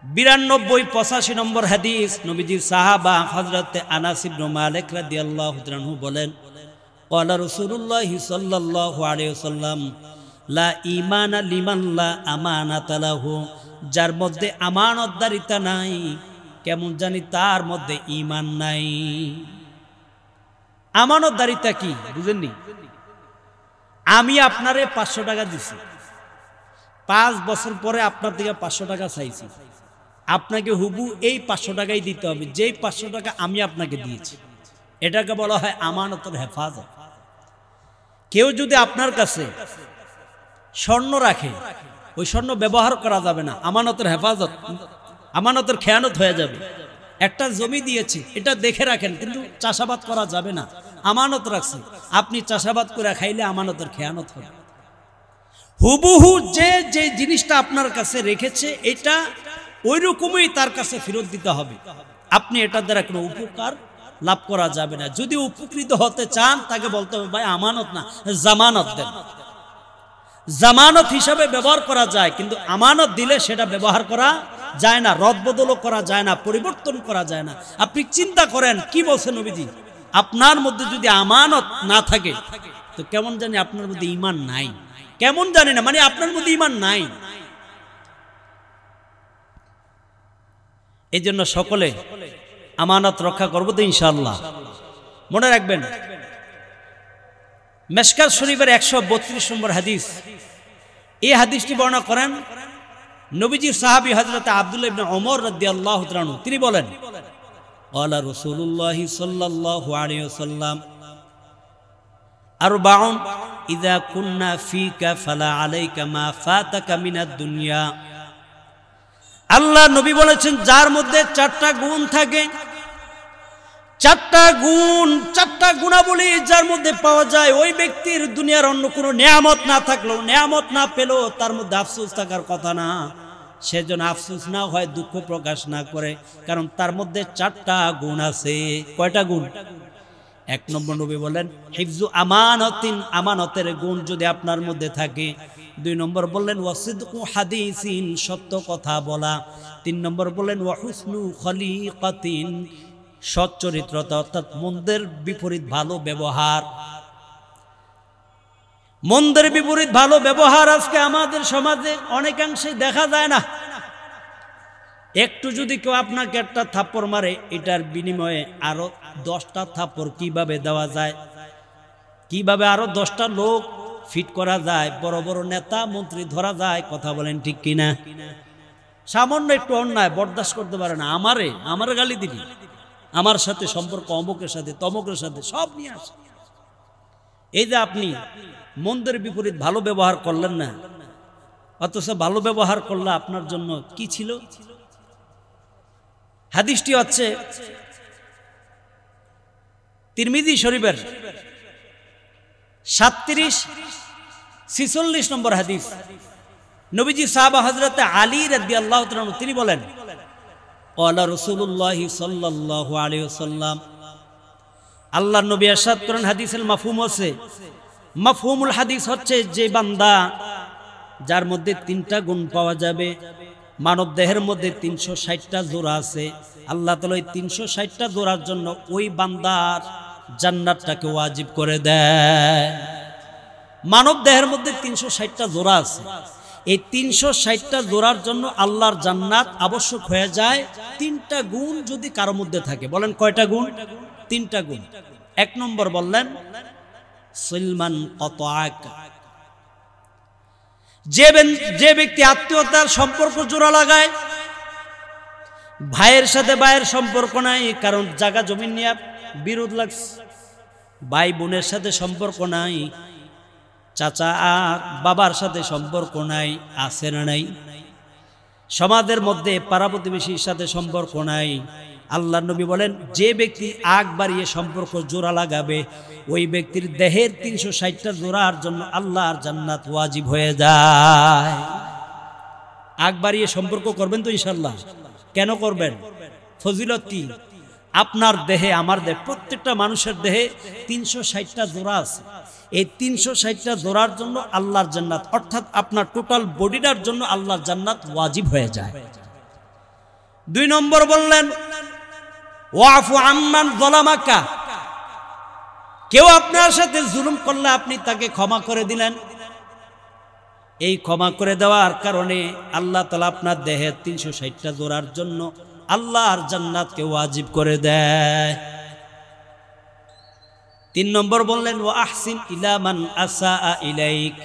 92-85 নম্বর হাদিস, নবীজির সাহাবা হযরত আনাস ইবনে মালিক রাদিয়াল্লাহু তাআলা বলেন, ক্বালা রাসূলুল্লাহ সাল্লাল্লাহু আলাইহি ওয়াসাল্লাম, লা ঈমানা লিমান লা আমানাতা লাহু। যার মধ্যে আমানতদারিতা নাই, কেমন জানি তার মধ্যে ঈমান নাই। আমানতদারিতা কি বুঝেননি? আমি আপনারে 500 টাকা দিছি, 5 বছর পরে আপনার থেকে 500 টাকা চাইছি, আপনাকে হুবু এই 500 টাকাই দিতে হবে, যেই 500 টাকা আমি আপনাকে দিয়েছি। এটাকে বলা হয় আমানতের হেফাজত। কেউ যদি আপনার কাছে স্বর্ণ রাখে, ওই স্বর্ণ ব্যবহার করা যাবে না, আমানতের হেফাজত, আমানতের খেয়ানত হয়ে যাবে। একটা জমি দিয়েছি, এটা দেখে রাখেন, কিন্তু চাষাবাদ করা যাবে না, আমানত রাখছে, আপনি চাষাবাদ করে খাইলে আমানতের খেয়ানত হবে। হুবহু যে জিনিসটা আপনার কাছে রেখেছে এটা ওই রকমই তার কাছে ফেরত দিতে হবে। আপনি এটার দ্বারা কোনো উপকার লাভ করা যাবে না। যদি উপকৃত হতে চান তাকে বলতে হবে ভাই আমানত না, জামানত দেন। জামানত হিসাবে ব্যবহার করা যায়, কিন্তু আমানত দিলে সেটা ব্যবহার করা যায় না, রদবদলও করা যায় না, পরিবর্তন করা যায় না। আপনি চিন্তা করেন কি বলছেন নবীজি, আপনার মধ্যে যদি আমানত না থাকে তো কেমন জানি আপনার মধ্যে ঈমান নাই, কেমন জানি না, মানে আপনার মধ্যে ঈমান নাই। এই জন্য সকলে আমানত রক্ষা করবো তো ইনশাআল্লাহ। মনে রাখবেন মেশকাত শরীফের 132 নম্বর হাদিস, এই হাদিসটি বর্ণনা করেন নবীজির সাহাবী হযরত আব্দুল্লাহ ইবনে ওমর রাদিয়াল্লাহু তাআলা আনহু। তিনি বলেন ক্বালা রাসূলুল্লাহ সাল্লাল্লাহু আলাইহি ওয়াসাল্লাম আরবাউন ইযা কুন্না ফিকা ফালা আলাইকা মা ফাতাকা মিনাদ দুনিয়া। আল্লাহ নবী বলেছেন যার মধ্যে 4টা গুণ থাকে, 4টা গুণ, 4টা গুণাবলী যার মধ্যে পাওয়া যায়, ওই ব্যক্তির দুনিয়ার অন্য কোনো নিয়ামত না থাকলেও, নিয়ামত না পেলেও তার মধ্যে আফসোস থাকার কথা না। সেজন্য আফসোস না হয়, দুঃখ প্রকাশ না করে, কারণ তার মধ্যে 4টা গুণ আছে। কয়টা গুণ? 1 নম্বর নবী বলেন হিফজু আমানাতিন, আমানতের গুণ যদি আপনার মধ্যে থাকে। 2 নম্বর বললেন ওয়াসিদকু হাদিসিন, সত্য কথা বলা। 3 নম্বর বললেন ওয়াহুসনু খলিকাতিন, সৎ চরিত্রতা, অর্থাৎ মন্দের বিপরীত ভালো ব্যবহার। মন্দের বিপরীত ভালো ব্যবহার আজকে আমাদের সমাজে অনেকাংশে দেখা যায় না। একটু যদি কেউ আপনাকে একটা থাপ্পড় মারে, এটার বিনিময়ে আরো 10টা থাপ্পড় কিভাবে দেওয়া যায়, কিভাবে আরো 10টা লোক ফিট করা যায়, বড় বড় নেতা মন্ত্রী ধরা যায়। কথা বলেন ঠিক কিনা? সামান্য একটু অন্যায় বরদাস্ত করতে পারে না, আমারে গালি দিবি, আমার সাথে সম্পর্ক অমুকের সাথে তমুকের সাথে, সব নিয়ে আসে। এই যে আপনি মন্দের বিপরীত ভালো ব্যবহার করলেন না, অথচ ভালো ব্যবহার করলে আপনার জন্য কি ছিল? হাদিসটি হচ্ছে তিরমিজি শরীফের 37-46 নম্বর হাদিস। নবীজি সাহাবা হযরত আলী রাদিয়াল্লাহু তাআলা আনহু তিনি বলেন ক্বালা রাসূলুল্লাহ সাল্লাল্লাহু আলাইহি ওয়াসাল্লাম, আল্লাহর নবী ইরশাদ করেন, হাদিসের মাফহুম আছে, মাফহুমুল হাদিস হচ্ছে যে বান্দা যার মধ্যে 3টা গুণ পাওয়া যাবে। মানব দেহের মধ্যে 360টা জোড়া আছে, আল্লাহ তাআলা ওই 360টা জোড়ার জন্য ওই বান্দার জান্নাতটাকে ওয়াজিব করে দেয়। মানব দেহের মধ্যে 360টা জোড়া আছে, এই 360টা জোড়ার জন্য আল্লাহর জান্নাত আবশ্যক হয়ে যায় 3টা গুণ যদি কারো মধ্যে থাকে। বলেন কয়টা গুণ? 3টা গুণ। 1 নম্বর বললেন সিলমান কতআক, যে ব্যক্তি আত্মীয়তার সম্পর্ক জোড়া লাগায়, ভাইয়ের সাথে ভাইয়ের সম্পর্ক নাই, কারণ জায়গা জমি নিয়ে বিরোধ লাগছে, ভাই বোনের সাথে সম্পর্ক নাই, চাচা আর বাবার সাথে সম্পর্ক নাই, আছে না নাই? সমাজের মধ্যে পাড়া প্রতিবেশীর সাথে সম্পর্ক নাই। আল্লাহ নবী বলেন যে ব্যক্তি আগ বাড়িয়ে সম্পর্ক জোড়া লাগাবে, ওই ব্যক্তির দেহের 360টা জোড়ার জন্য আল্লাহর জান্নাত ওয়াজিব হয়ে যায়। আগ বাড়িয়ে সম্পর্ক করবেন তো ইনশাআল্লাহ? কেন করবেন? ফজিলত কি? আপনার দেহে, আমার দেহে, প্রত্যেকটা মানুষের দেহে 360টা জোড়া আছে। এই 360টা জোড়ার জন্য আল্লাহর জান্নাত, অর্থাৎ আপনার টোটাল বডিটার জন্য আল্লাহর জান্নাত ওয়াজিব হয়ে যায়। 2 নম্বর বললেন ওয়াফু আম্মান যালামাকা, কেউ আপনার সাথে জুলুম করলে আপনি তাকে ক্ষমা করে দিলেন। এই ক্ষমা করে দেওয়ার কারণে আল্লাহ তাআলা আপনার দেহে 360টা জোড়ার জন্য আল্লাহর জান্নাতকে ওয়াজিব করে দেয়। 3 নম্বর বললেন ওয়া আহসিন ইলা মান আসাআ ইলাইক,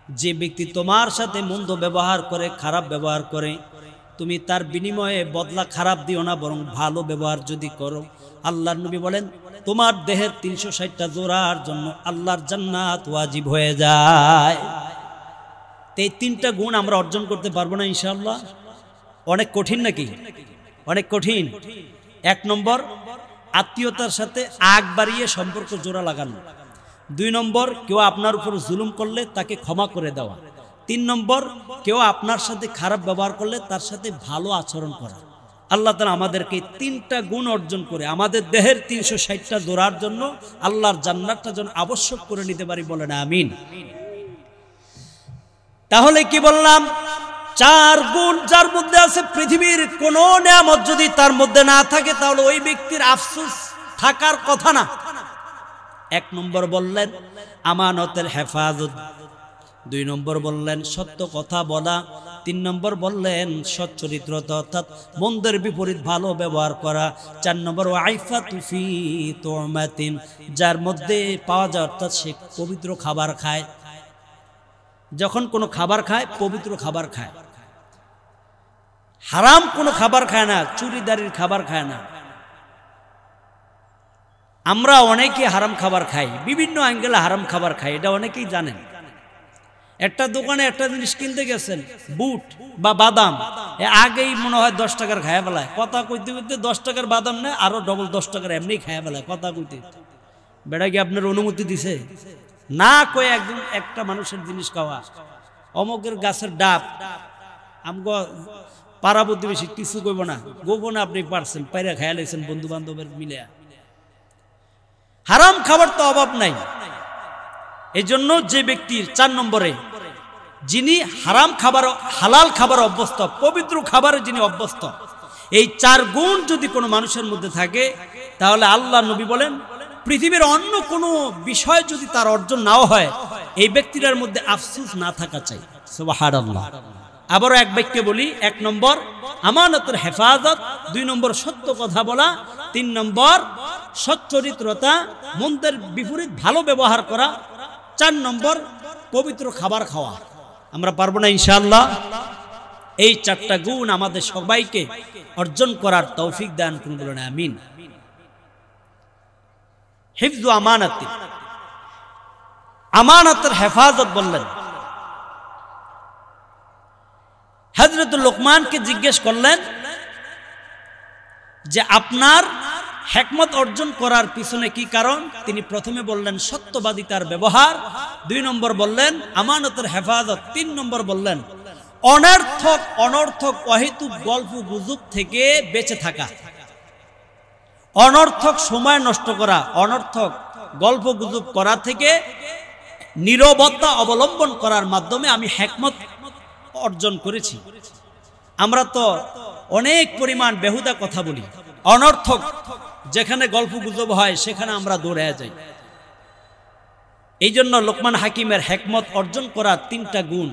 যে ব্যক্তি তোমার সাথে মন্দ ব্যবহার করে, খারাপ ব্যবহার করে, তুমি তার বিনিময়ে বদলা খারাপ দিও না, বরং ভালো ব্যবহার যদি করো, আল্লাহর নবী বলেন তোমার দেহের 360টা জোড়ার জন্য আল্লাহর জান্নাত ওয়াজিব হয়ে যায়। এই 3টা গুণ আমরা অর্জন করতে পারবো না ইনশাআল্লাহ? অনেক কঠিন নাকি? অনেক কঠিন। 1 নম্বর আত্মীয়তার সাথে আগ বাড়িয়ে সম্পর্ক জোড়া লাগানো। 2 নম্বর কেউ আপনার উপর জুলুম করলে তাকে ক্ষমা করে দেওয়া। 3 নম্বর কেউ আপনার সাথে খারাপ ব্যবহার করলে তার সাথে ভালো আচরণ করা। আল্লাহ তাআলা আমাদেরকে 3টা গুণ অর্জন করে আমাদের দেহের 360টা জোড়ার জন্য আল্লাহর জান্নাতটা যেন আবশ্যক করে নিতে পারি, বলেন আমিন। তাহলে কি বললাম? 4 গুণ যার মধ্যে আছে, পৃথিবীর কোন নিয়ামত যদি তার মধ্যে না থাকে তাহলে ওই ব্যক্তির আফসোস থাকার কথা না। 1 নম্বর বললেন আমানতের হেফাজত, 2 নম্বর বললেন সত্য কথা বলা, 3 নম্বর বললেন সচ্চরিত্রতা অর্থাৎ মন্দের বিপরীত ভালো ব্যবহার করা, 4 নম্বর আইফাতু ফি তুমাতিন, যার মধ্যে পাওয়া যায় অর্থাৎ সে পবিত্র খাবার খায়। যখন কোনো খাবার খায় পবিত্র খাবার খায়, হারাম কোনো খাবার খায় না, চুরিদারির খাবার খায় না। আমরা অনেকে হারাম খাবার খাই, বিভিন্ন অ্যাঙ্গেলে হারাম খাবার খাই, এটা অনেকেই জানেন। একটা দোকানে একটা জিনিস কিনতে গেছেন, বুট বা বাদাম, আগেই মনে হয় 10 টাকার খায়া ফেলায়, কথা কইতে কইতে 10 টাকার বাদাম নেয়, আরো ডবল 10 টাকার এমনি খায়া ফেলায় কথা কইতে। বেটা কি আপনার অনুমতি দিছে? না কয়ে একদম একটা মানুষের জিনিস খাওয়া। অমকের গাছের ডাব, আমগো পাড়া প্রতিবেশী কিছু কইব না, গোপনে আপনি পারছেন, পাইরা খায়া লাইছেন বন্ধু বান্ধবের মিলে। হারাম খাবার তো অভাব নাই। এই জন্য যে ব্যক্তির 4 নম্বরে যিনি হারাম খাবার হালাল খাবার অভ্যস্ত, পবিত্র খাবারে যিনি অভ্যস্ত, এই 4 গুণ যদি কোনো মানুষের মধ্যে থাকে তাহলে আল্লাহ নবী বলেন পৃথিবীর অন্য কোনো বিষয় যদি তার অর্জন নাও হয়, এই ব্যক্তিটার মধ্যে আফসোস না থাকা চাই। সুবহানাল্লাহ। আবারও এক বাক্যে বলি, 1 নম্বর আমানতের হেফাজত, 2 নম্বর সত্য কথা বলা, 3 নম্বর সচ্চরিত্রতা, মন্দের বিপরীত ভালো ব্যবহার করা, 4 নম্বর পবিত্র খাবার খাওয়া। আমরা পারবো না ইনশাআল্লাহ? এই 4টা গুণ আমাদের সবাইকে অর্জন করার তৌফিক দান করুন, বলেন আমিন। হিফজু আমানাতি, আমানতের হেফাজত বললেন। হযরত লোকমানকে জিজ্ঞেস করলেন যে আপনার হিকমত অর্জন করার পিছনে কি কারণ? তিনি প্রথমে বললেন সত্যবাদিতার ব্যবহার, 2 নম্বর বললেন আমানতের হেফাজত, 3 নম্বর বললেন অনর্থক অহেতুক গল্প গুজব থেকে বেঁচে থাকা। অনর্থক সময় নষ্ট করা, অনর্থক গল্প গুজব করা থেকে নীরবতা অবলম্বন করার মাধ্যমে আমি হিকমত অর্জন করেছি। আমরা তো অনেক পরিমাণ বেহুদা কথা বলি, অনর্থক যেখানে গল্প গুজব হয় সেখানে আমরা দৌড়ে যাই। এই জন্য লোকমান হাকিমের হিকমত অর্জন করার 3টা গুণ,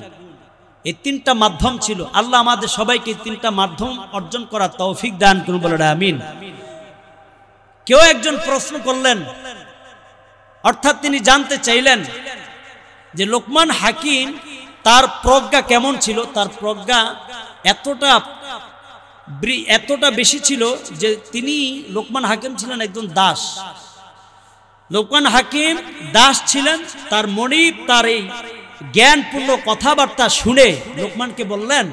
এই 3টা মাধ্যম ছিল। আল্লাহ আমাদের সবাইকে 3টা মাধ্যম অর্জন করার তৌফিক দান করুন, বলেন আমিন। কেউ একজন প্রশ্ন করলেন, অর্থাৎ তিনি জানতে চাইলেন যে লোকমান হাকিম তার প্রজ্ঞা কেমন ছিল। তার প্রজ্ঞা এতটা বেশি ছিল যে তিনি লোকমান হাকিম ছিলেন একজন দাস। লোকমান হাকিম দাস ছিলেন, তার মনিব তার এই জ্ঞানপূর্ণ কথাবার্তা শুনে লোকমানকে বললেন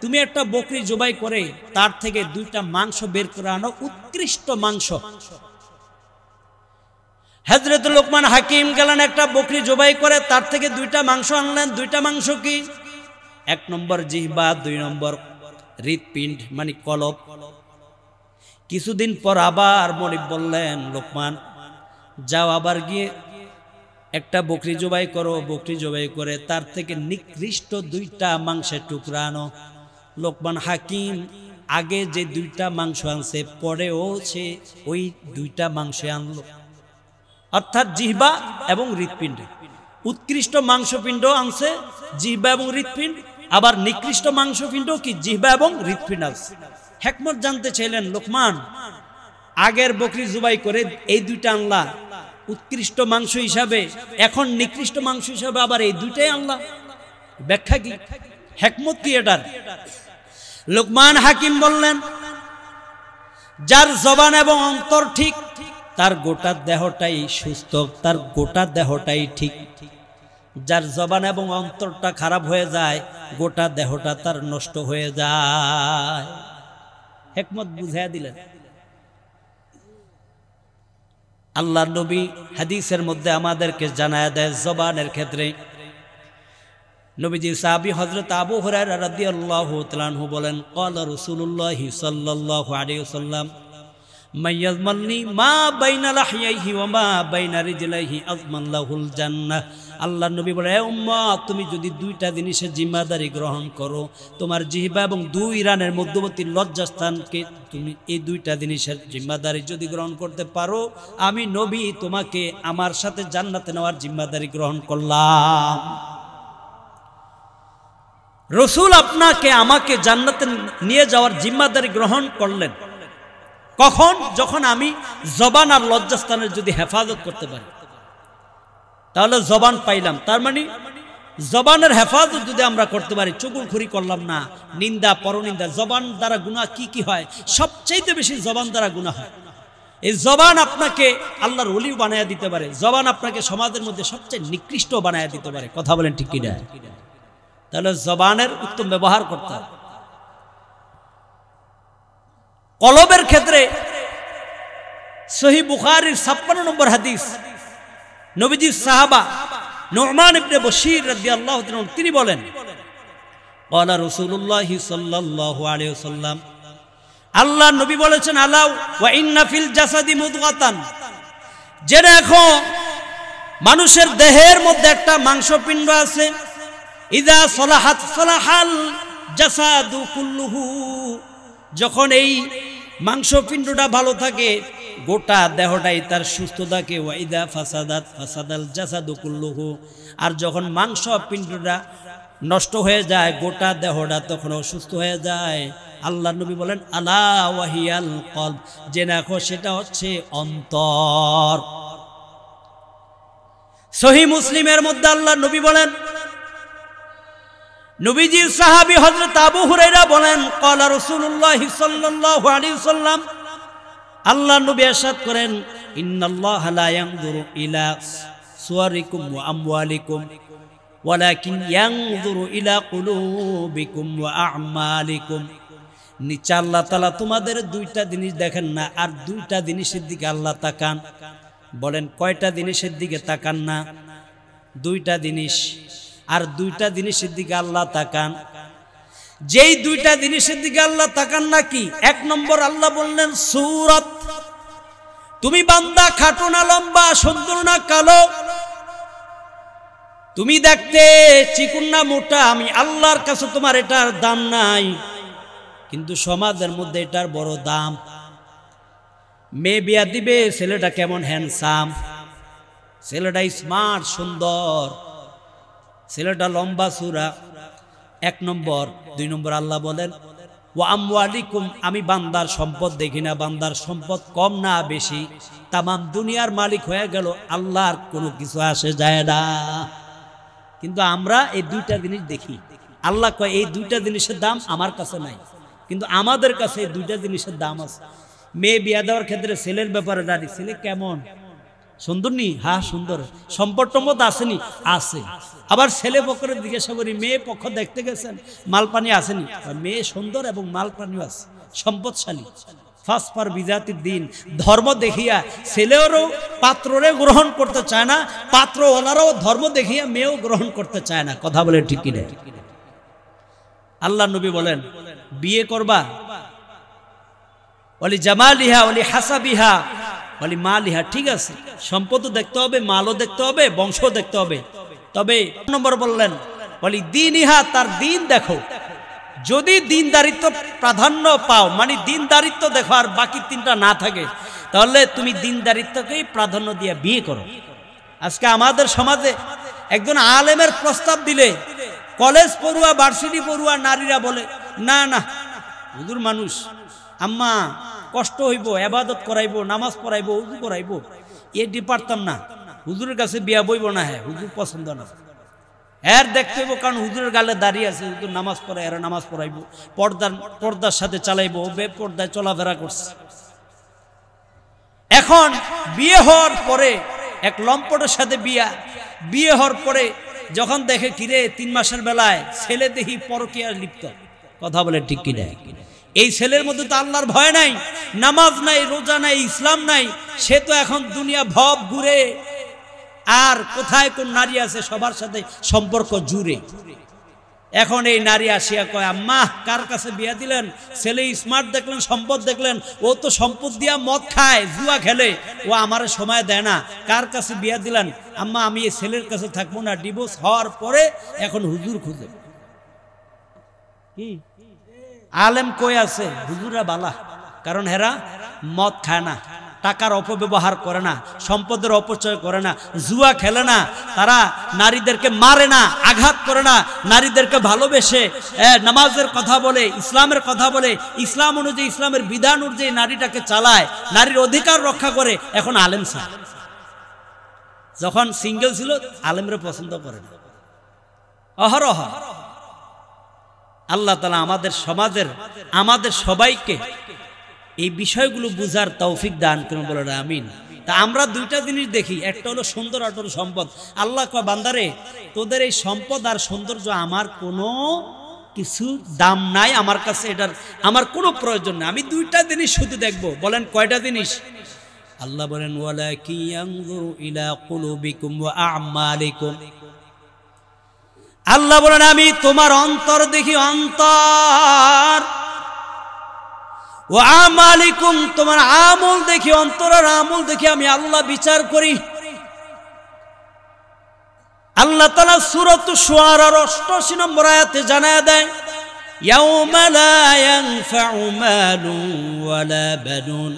তুমি একটা বকরি জবাই করে তার থেকে 2টা মাংস বের করে আনো, উৎকৃষ্ট মাংস। হযরত লোকমান হাকিম গেলেন, একটা বকরি জবাই করে তার থেকে 2টা মাংস আনলেন। 2টা মাংস কি? 1 নম্বর জিহ্বা, 2 নম্বর হৃৎপিণ্ড মানে কলব। কিছুদিন পর আবার মনিব বললেন লোকমান যাও আবার গিয়ে একটা বকরি জবাই করো, বকরি জবাই করে তার থেকে নিকৃষ্ট 2টা মাংসের টুকরা আনো। লোকমান হাকিম আগে যে 2টা মাংস আনছে পরেও সে ওই 2টা মাংস আনলো, অর্থাৎ জিহ্বা এবং হৃৎপিণ্ড। উৎকৃষ্ট মাংসপিণ্ড আনছে জিহ্বা এবং হৃৎপিণ্ড, আবার নিকৃষ্ট মাংসপিণ্ড কি জিহ্বা এবং হৃৎপিণ্ড আছে। হিকমত জানতে চাইলেন লোকমান, আগের বকরি জবাই করে এই 2টা আনলা, উৎকৃষ্ট মাংস হিসাবে, এখন নিকৃষ্ট মাংস হিসাবে, আবার এই দুইটাই আল্লাহ। ব্যাখ্যা কি, হিকমত কি এটার? লোকমান হাকিম বললেন, যার জবান এবং অন্তর ঠিক তার গোটা দেহটাই সুস্থ, তার গোটা দেহটাই ঠিক। যার জবান এবং অন্তরটা খারাপ হয়ে যায়, গোটা দেহটা তার নষ্ট হয়ে যায়। হিকমত বুঝাইয়া দিলেন। আল্লাহ নবী হাদিসের মধ্যে আমাদেরকে জানায় দেয় জবানের ক্ষেত্রে। নবীজি সাহাবী হযরত আবু হুরায়রা রাদিয়াল্লাহু তাআলা আনহু বলেন, ক্বালা রাসূলুল্লাহ সাল্লাল্লাহু আলাইহি ওয়াসাল্লাম, মাইয়াজমালনি মা বাইনা লাহইহি ওয়া মা বাইনা রিজলাইহি আযমান লাহুল জান্নাহ। আল্লাহর নবী বলে, হে উম্মত, তুমি যদি দুইটা জিনিসের জিম্মাদারি গ্রহণ করো, তোমার জিহ্বা এবং দুই রানের মধ্যবর্তী লজ্জাস্থানকে, তুমি এই দুইটা জিনিসের জিম্মাদারি যদি গ্রহণ করতে পারো, আমি নবী তোমাকে আমার সাথে জান্নাতে নেওয়ার জিম্মাদারি গ্রহণ করলাম। রসুল আপনাকে আমাকে জান্নাতে নিয়ে যাওয়ার জিম্মাদারি গ্রহণ করলেন কখন? যখন আমি জবান আর লজ্জাস্থানের যদি হেফাজত করতে পারি, তাহলে জবান পাইলাম। তার মানে জবানের হেফাজত যদি আমরা করতে পারি, চুগলখড়ি করলাম না, নিন্দা পরনিন্দা। জবান দ্বারা গুনাহ কি কি হয়? সবচেয়ে বেশি জবান দ্বারা গুনাহ হয়। এই জবান আপনাকে আল্লাহর ওলি বানায়া দিতে পারে, জবান আপনাকে সমাজের মধ্যে সবচেয়ে নিকৃষ্ট বানায়া দিতে পারে। কথা বলেন ঠিক কি না? তাহলে জবানের উত্তম ব্যবহার করতে হবে। কলবের ক্ষেত্রে সহিহ বুখারীর 56 নম্বর হাদিস, নবীজির সাহাবা নু'মান ইবনে বশীর রাদিয়াল্লাহু তাআলা তিনি বলেন, ক্বালা রাসূলুল্লাহ সাল্লাল্লাহু আলাইহি ওয়াসাল্লাম, আল্লাহ নবী বলেছেন, আলা ওয়া ইন্না ফিল জাসাদি মুদগাতান, যে দেখো মানুষের দেহের মধ্যে একটা মাংসপিণ্ড আছে, ইযা সলাহাত সলাহাল জাসাদু কুল্লুহু, যখন এই মাংসপিণ্ডটা ভালো থাকে, গোটা দেহটাই তার সুস্থ থাকে। ওয়া ইযা ফাসাদাত ফাসাদাল জাসাদু কুল্লুহু, আর যখন মাংসপিণ্ডটা নষ্ট হয়ে যায়, গোটা দেহটা তখন অসুস্থ হয়ে যায়। আল্লাহ নবী বলেন, আলা ওয়াহিয়াল কলব, যে দেখো সেটা হচ্ছে অন্তর। সহিহ মুসলিমের মধ্যে আল্লাহ নবী বলেন, নবীজির সাহাবী হযরত আবু হুরায়রা বলেন, ক্বালা রাসূলুল্লাহ সাল্লাল্লাহু আলাইহি ওয়াসাল্লাম, আল্লাহ নবী ইরশাদ করেন, ইন্নাল্লাহা লা ইয়ানজুরু ইলা সুওয়ারিকুম ওয়া আমওয়ালিকুম ওয়ালাকিন ইয়ানজুরু ইলা কুলুবিকুম ওয়া আ'মালিকুম। নিচে আল্লাহ তাআলা তোমাদের দুইটা জিনিস দেখেন না, আর দুইটা জিনিসের দিকে আল্লাহ তাকান। বলেন কয়টা জিনিসের দিকে তাকান না? দুইটা জিনিস, আর দুইটা জিনিসের দিকে আল্লাহ তাকান। যেই দুইটা জিনিসের দিকে আল্লাহ তাকান না কি? এক নম্বর আল্লাহ বললেন সূরত, তুমি বান্দা খাটো না লম্বা, সুন্দর না কালো, তুমি দেখতে চিকন না মোটা, আমি আল্লাহর কাছে তোমার এটার দাম নাই, কিন্তু সমাজের মধ্যে এটার বড় দাম। মেয়ে বিয়া দিবে, ছেলেটা কেমন হ্যান্ডসাম, ছেলেটা স্মার্ট সুন্দর, ছেলেটা লম্বা চূড়া, এক নম্বর। দুই নম্বর আল্লাহ বলেন, ওয়া আমওয়ালিকুম, আমি বান্দার সম্পদ দেখি না, বান্দার সম্পদ কম না বেশি, তামাম দুনিয়ার মালিক হয়ে গেল, আল্লাহর কোনো কিছু আসে যায় না। কিন্তু আমরা এই দুইটা জিনিস দেখি। আল্লাহ কয় এই দুইটা জিনিসের দাম আমার কাছে নাই, কিন্তু আমাদের কাছে এই দুইটা জিনিসের দাম আছে। মেয়ে বিয়া দেওয়ার ক্ষেত্রে ছেলের ব্যাপারে জানি, ছেলে কেমন সুন্দর নি? হ্যাঁ সুন্দর। সম্পদ টম্পদ আসেনি? আছে। আবার ছেলে পক্ষের জিজ্ঞাসা করি, মেয়ে পক্ষ দেখতে গেছেন, মালপানি আসেনি? মেয়ে সুন্দর এবং মালপানিও আছে, সম্পদশালী। ফাসপার বিজাতির দিন, ধর্ম দেখিয়া ছেলেরও পাত্ররে গ্রহণ করতে চায় না, পাত্র ওনারাও ধর্ম দেখিয়া মেয়েও গ্রহণ করতে চায় না। কথা বলে ঠিক কিনা? আল্লাহ নবী বলেন, বিয়ে করবা, ওলি জামালিহা ওলি হাসাবিহা ওলি মালিহা, ঠিক আছে, সম্পদও দেখতে হবে, মালও দেখতে হবে, বংশও দেখতে হবে, তবে নম্বর বললেন বলি দিনইহা, তার দিন দেখো। যদি দিনদারিত্ব প্রাধান্য পাও, মানে দিনদারিত্ব দেখো, আর বাকি তিনটা না থাকে, তাহলে তুমি দিনদারিত্বকেই প্রাধান্য দিয়ে বিয়ে করো। আজকে আমাদের সমাজে একজন আলেমের প্রস্তাব দিলে কলেজ পড়ুয়া, ভার্সিটি পড়ুয়া নারীরা বলে, না না হুজুর মানুষ, আম্মা কষ্ট হইব, ইবাদত করাইবো, নামাজ পড়াইবো, ওযু করাইবো, এটি পারতাম না, হুজুরের কাছে বিয়া বইব না, হ্যাঁ হুজুর পছন্দ না, এর দেখতে হইব, কারণ হুজুরের গালে দাঁড়িয়ে আছে, হুজুর নামাজ পড়ায়, এরা নামাজ পড়াইব, পর্দার সাথে চালাইবো, বেপর্দায় চলাফেরা করছে। এখন বিয়ে হওয়ার পরে এক লম্পটের সাথে বিয়ে হওয়ার পরে যখন দেখে কিরে 3 মাসের বেলায় ছেলে দেখি পরকীয়ার লিপ্ত, কথা বলে ঠিক কিনা? এই ছেলের মধ্যে তো আল্লাহর ভয় নাই, নামাজ নাই, রোজা নাই, ইসলাম নাই, সে তো এখন দুনিয়া ভব ঘুরে, আর কোথায় কোন নারী আছে সবার সাথে সম্পর্ক জুড়ে। এখন এই নারী আসিয়া কয়, আম্মা কার কাছে বিয়া দিলেন? ছেলে স্মার্ট দেখলেন, সম্পদ দেখলেন, ও তো সম্পদ দিয়া মদ খায়, জুয়া খেলে, ও আমার সময় দেয় না, কার কাছে বিয়া দিলেন? আম্মা আমি এই ছেলের কাছে থাকবো না, ডিভোর্স হওয়ার পরে এখন হুজুর খুঁজে। কি আলেম কই আছে? হুজুরা বালা, কারণ হেরা মদ খায় না, টাকার অপব্যবহার করে না, সম্পদের অপচয় করে না, জুয়া খেলে না, তারা নারীদেরকে মারে না, আঘাত করে না, নারীদেরকে ভালোবেসে নামাজের কথা বলে, ইসলামের কথা বলে, ইসলাম অনুযায়ী, ইসলামের বিধান অনুযায়ী নারীটাকে চালায়, নারীর অধিকার রক্ষা করে। এখন আলেম স্যার যখন সিঙ্গেল ছিল আলেমরে পছন্দ করে না, অহরহ। আল্লাহ তাআলা আমাদের সমাজের, আমাদের সবাইকে এই বিষয়গুলো বুঝার তৌফিক দান করুন, বলে আমিন। তা আমরা দুইটা জিনিস দেখি, একটা হলো সুন্দর, একটা হলো সম্পদ। আল্লাহ কয় বান্দারে তোদের এই সম্পদ আর সৌন্দর্য আমার কোনো কিছু দাম নাই, আমার কাছে এটার আমার কোনো প্রয়োজন নেই, আমি দুইটা জিনিস শুধু দেখবো। বলেন কয়টা জিনিস? আল্লাহ বলেন ওয়ালাকিন ইয়ানজুরু ইলা কুলুবিকুম ওয়া আ'মালিকুম। আল্লাহ বলেন আমি তোমার অন্তর দেখি, অন্তর, ও আমালিকুম তোমার আমল দেখি, অন্তরের আমল দেখি আমি আল্লাহ বিচার করি। আল্লাহ তাআলা সূরাত শুআরার ৮৮ নম্বর আয়াতে জানায় দেয়, ইয়াউমা লা ইয়ানফাউ মালুন ওয়ালা বানুন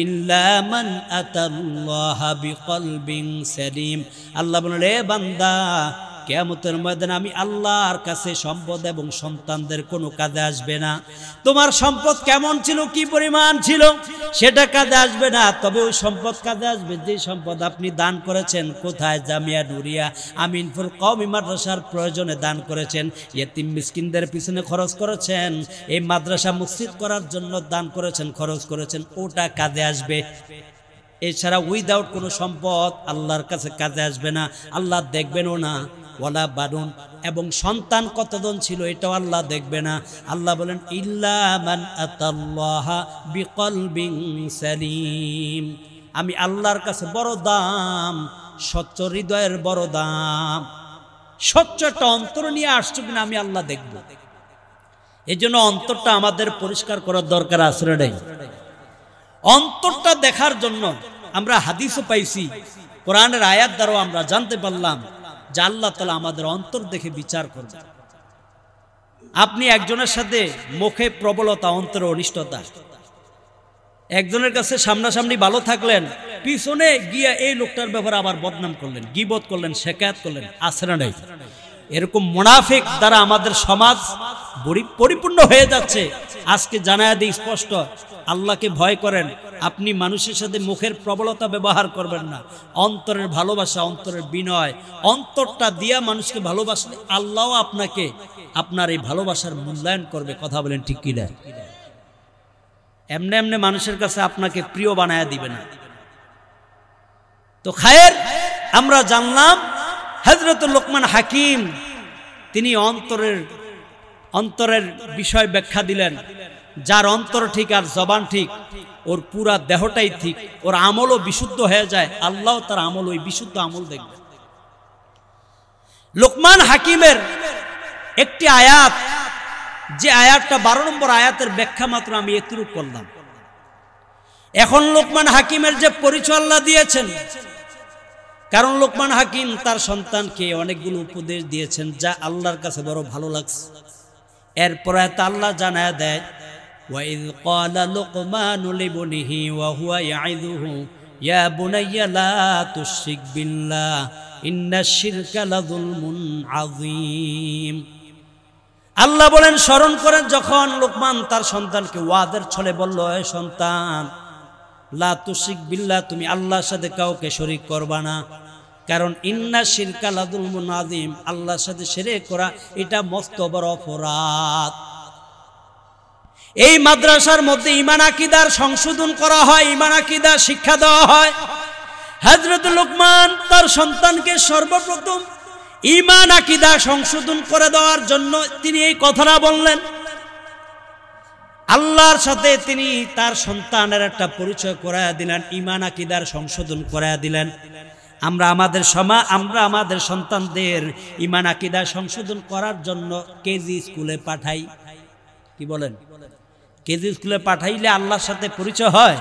ইল্লা মান আতাল্লাহা বিকলবিন সালিম। আল্লাহ বলেন রে বান্দা, কিয়ামতের ময়দানে আমি আল্লাহর কাছে সম্পদ এবং সন্তানদের কোনো কাজে আসবে না। তোমার সম্পদ কেমন ছিল, কি পরিমাণ ছিল, সেটা কাজে আসবে না, তবে ওই সম্পদ কাজে আসবে যে সম্পদ আপনি দান করেছেন। কোথায়? জামিয়া নুরিয়া আমিনপুর কওমি মাদ্রাসার প্রয়োজনে দান করেছেন, ইয়েতিম মিসকিনদের পিছনে খরচ করেছেন, এই মাদ্রাসা মসজিদ করার জন্য দান করেছেন, খরচ করেছেন, ওটা কাজে আসবে। এছাড়া উইদাউট কোনো সম্পদ আল্লাহর কাছে কাজে আসবে না, আল্লাহ দেখবেনও না। ওয়ালা বানুন, এবং সন্তান কতজন ছিল এটাও আল্লাহ দেখবে না। আল্লাহ বলেন ইল্লা মান আতাল্লাহা বিকলবিন সালিম। আমি আল্লাহর কাছে বড় দাম, স্বচ্ছ হৃদয়ের বড় দাম, স্বচ্ছ একটা অন্তর নিয়ে আসছো কিনা আমি আল্লাহ দেখব। এই জন্য অন্তরটা আমাদের পরিষ্কার করার দরকার আছে রে। অন্তরটা দেখার জন্য আমরা হাদিসও পাইছি, কোরআনের আয়াত দ্বারাও আমরা জানতে পারলাম যে আল্লাহ তাআলা আমাদের অন্তর দেখে বিচার করবেন। আপনি একজনের সাথে মুখে প্রবলতা, অন্তরে অনিষ্টতা, একজনের কাছে সামনাসামনি ভালো থাকলেন, পিছনে গিয়া এই লোকটার ব্যাপারে আবার বদনাম করলেন, গীবত করলেন, শেকায়াত করলেন, আছে না নাই? এরকম মুনাফিক দ্বারা আমাদের সমাজ পরিপূর্ণ হয়ে যাচ্ছে। আজকে জানায়া দিই স্পষ্ট, আল্লাহকে ভয় করেন, আপনি মানুষের সাথে মুখের প্রবলতা ব্যবহার করবেন না, অন্তরের ভালোবাসা, অন্তরের বিনয়, অন্তরটা দিয়া মানুষকে ভালোবাসলে আল্লাহও আপনাকে আপনার এই ভালোবাসার মূল্যায়ন করবে। কথা বলেন ঠিক কিনা? এমনি এমনি মানুষের কাছে আপনাকে প্রিয় বানায়া দিবে না। তো খায়ের আমরা জানলাম হযরত লোকমান হাকিম তিনি অন্তরের বিষয় ব্যাখ্যা দিলেন। যার অন্তর ঠিক আর জবান ঠিক, ওর পুরা দেহটাই ঠিক, ওর আমলও বিশুদ্ধ হয়ে যায়, আল্লাহ তার আমল ওই বিশুদ্ধ আমল দেখবে। লোকমান হাকিমের একটি আয়াত, যে আয়াতটা 12 নম্বর আয়াতের ব্যাখ্যা মাত্র আমি এতটুকু করলাম। এখন লোকমান হাকিমের যে পরিচয় আল্লাহ দিয়েছেন, কারণ লোকমান হাকিম তার সন্তানকে অনেকগুলো উপদেশ দিয়েছেন যা আল্লাহর কাছে বড় ভালো লাগছে। এরপরে তা আল্লাহ জানায় দেয়, وَإِذْ قَالَ لُقْمَانُ لِابْنِهِ وَهُوَ يَعِظُهُ يَا بُنَيَّ لَا تُشْرِكْ بِاللَّهِ إِنَّ الشِّرْكَ لَظُلْمٌ عَظِيمٌ। আল্লাহ বলেন স্মরণ করেন যখন লোকমান তার সন্তানকে ওয়াদের ছলে বলল, হে সন্তান, লা তুশরিক বিল্লাহ, তুমি আল্লাহর সাথে কাউকে শরীক করবা না, কারণ ইন্না শিরকা লাযুলমুন আযীম, আল্লাহর সাথে শিরক করা এটা মস্ত বড় অপরাধ। এই মাদ্রাসার মধ্যে ঈমান আকীদার সংশোধন করা হয়, ঈমান আকীদা শিক্ষা দেওয়া হয়। হযরত লোকমান তার সন্তানকে সর্বপ্রথম ঈমান আকীদা সংশোধন করে দেওয়ার জন্য তিনি এই কথাটা বললেন। আল্লাহর সাথে তিনি তার সন্তানের একটা পরিচয় করায়া দিলেন, ঈমান আকীদার সংশোধন করায়া দিলেন। আমরা আমাদের সন্তানদের ঈমান আকীদা সংশোধন করার জন্য কেজি স্কুলে পাঠাই। কি বলেন? কেজি স্কুলে পাঠাইলে আল্লাহর সাথে পরিচয় হয়,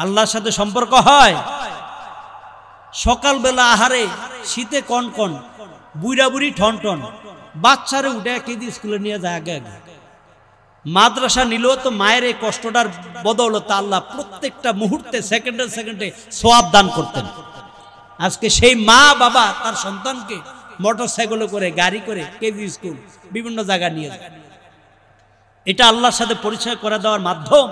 আল্লাহর সাথে সম্পর্ক হয়। সকালবেলা আহারে, শীতে কনকন, বুড়া বুড়ি ঠন ঠন, বাচ্চারে উঠে কেজি স্কুলে নিয়ে যায় আগে আগে। মাদ্রাসা নিলেও তো মায়ের এই কষ্টটার বদৌলতে আল্লাহ প্রত্যেকটা মুহূর্তে সেকেন্ডে সেকেন্ডে সওয়াব দান করতেন। আজকে সেই মা বাবা তার সন্তানকে মোটরসাইকেলে করে, গাড়ি করে কেজি স্কুল বিভিন্ন জায়গায় নিয়ে যায়। এটা আল্লাহর সাথে পরিচয় করে দেওয়ার মাধ্যম।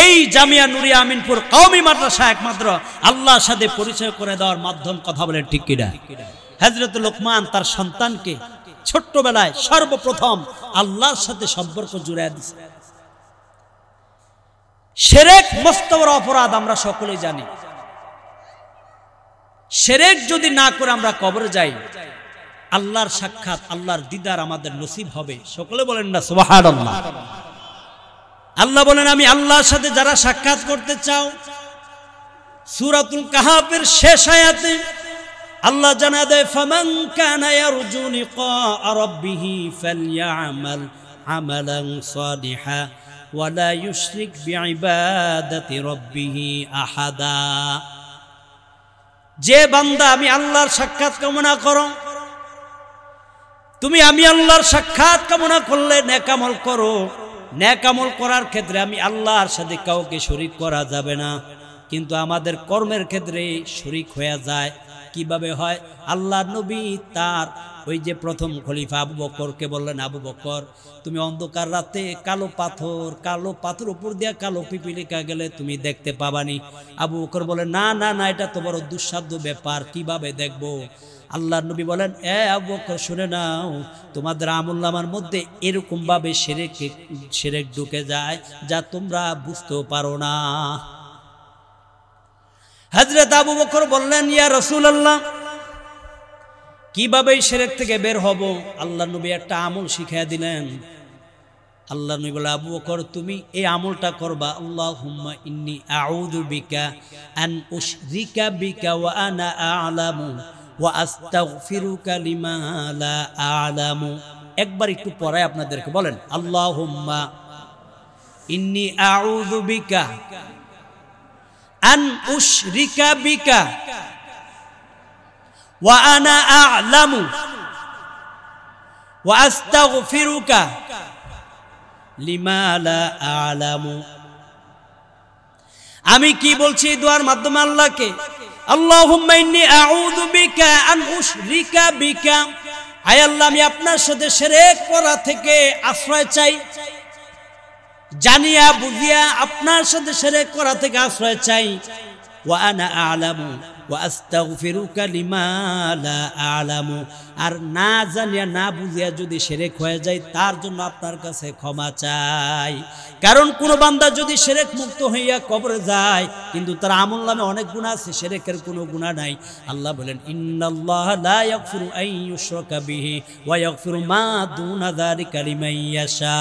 এই জামিয়া নুরিয়া আমিনপুর কওমি মাদ্রাসা একমাত্র আল্লাহর সাথে পরিচয় করে দেওয়ার মাধ্যম। কথা বলেন ঠিক কিনা? হযরত লোকমান তার সন্তানকে ছোট্টবেলায় সর্বপ্রথম আল্লাহর সাথে সম্পর্ক জুড়ে দিয়েছে। শিরক মস্ত বড় অপরাধ, আমরা সকলেই জানি। শিরক যদি না করে আমরা কবরে যাই, আল্লাহর সাক্ষাৎ, আল্লাহর দিদার আমাদের নসিব হবে। সকলে বলেন না সুবহানাল্লাহ। আল্লাহ বলেন, আমি আল্লাহর সাথে যারা সাক্ষাৎ করতে চাও, সূরাতুল কাহাফের শেষ আয়াতে আল্লাহ জানায় দেয়, ফামান কানা ইয়ারজু লিকা রাব্বিহি ফালইআমাল আমালান সালিহা ওয়া লা ইউশরিক বিইবাদাতি রাব্বিহি আহাদা। যে বান্দা আমি আল্লাহর সাক্ষাৎ কামনা করো, তুমি আমি আল্লাহর সাক্ষাৎ কামনা করলে নেক আমল করো। নেক আমল করার ক্ষেত্রে আমি আল্লাহর সাথে কাউকে শরীক করা যাবে না, কিন্তু আমাদের কর্মের ক্ষেত্রে শরীক হয়ে যায়। কিভাবে হয়? আল্লাহর নবী তার ওই যে প্রথম খলিফা আবু বকরকে বললেন, আবু বকর তুমি অন্ধকার রাতে কালো পাথর উপর দিয়া কালো পিপিলিকা গেলে তুমি দেখতে পাবানি। আবু বকর বলে, না না না, এটা তো বড় দুঃসাধ্য ব্যাপার, কিভাবে দেখবো? আল্লাহর নবী বলেন, আবু বকর শুনে নাও, তোমাদের আমলনামার মধ্যে এরকম ভাবে শিরক ঢুকে যায় যা তোমরা বুঝতেও পারো না। হযরত আবু বকর বললেন, ইয়া রাসূলুল্লাহ, কিভাবে শিরক থেকে বের হব? আল্লাহর নবী একটা আমল শিখিয়ে দিলেন। আল্লাহর নবী বলে, আবু বকর তুমি এই আমলটা করবা, আল্লাহুম্মা ইন্নী আউযু বিকা আন উশরিকা বিকা ওয়া আনা আ'লামু ওয়া আস্তাগফিরুকা লিমা লা আ'লামু। একবার একটু পড়ায় আপনাদেরকে বলেন, আল্লাহুম্মা ইন্নী আউযু বিকা আন উশরিকা বিকা ওয়া আনা আ'লামু ওয়া আস্তাগফিরুকা লিমা লা আ'লামু। আমি কি বলছি এই দোয়ার মাধ্যমে আল্লাহকে? আল্লাহুম্মা ইন্নী আউযু বিকা আন উশরিকা বিকা, আয় আল্লাহ আমি আপনার সাথে শিরক করা থেকে আশ্রয় চাই, জানিয়া বুঝিয়া আপনার সাথে শিরক করা থেকে আশ্রয় চাই। ওয়া আনা আ'লামু ওয়া আস্তাগফিরুকা লিমা লা আ'লামু, আর না জানিয়া না বুঝিয়া যদি শিরক হয়ে যায় তার জন্য আপনার কাছে ক্ষমা চাই। কারণ কোন বান্দা যদি শিরক মুক্ত হইয়া কবরে যায় কিন্তু তার আমলনামে অনেক গুনাহ আছে, শিরকের কোনো গুনাহ নাই। আল্লাহ বলেন, ইন্নাল্লাহা লা ইয়াগফিরু আন ইউশরাকা বিহি ওয়া ইয়াগফিরু মা দুনা যালিকা লিমান ইয়াশা।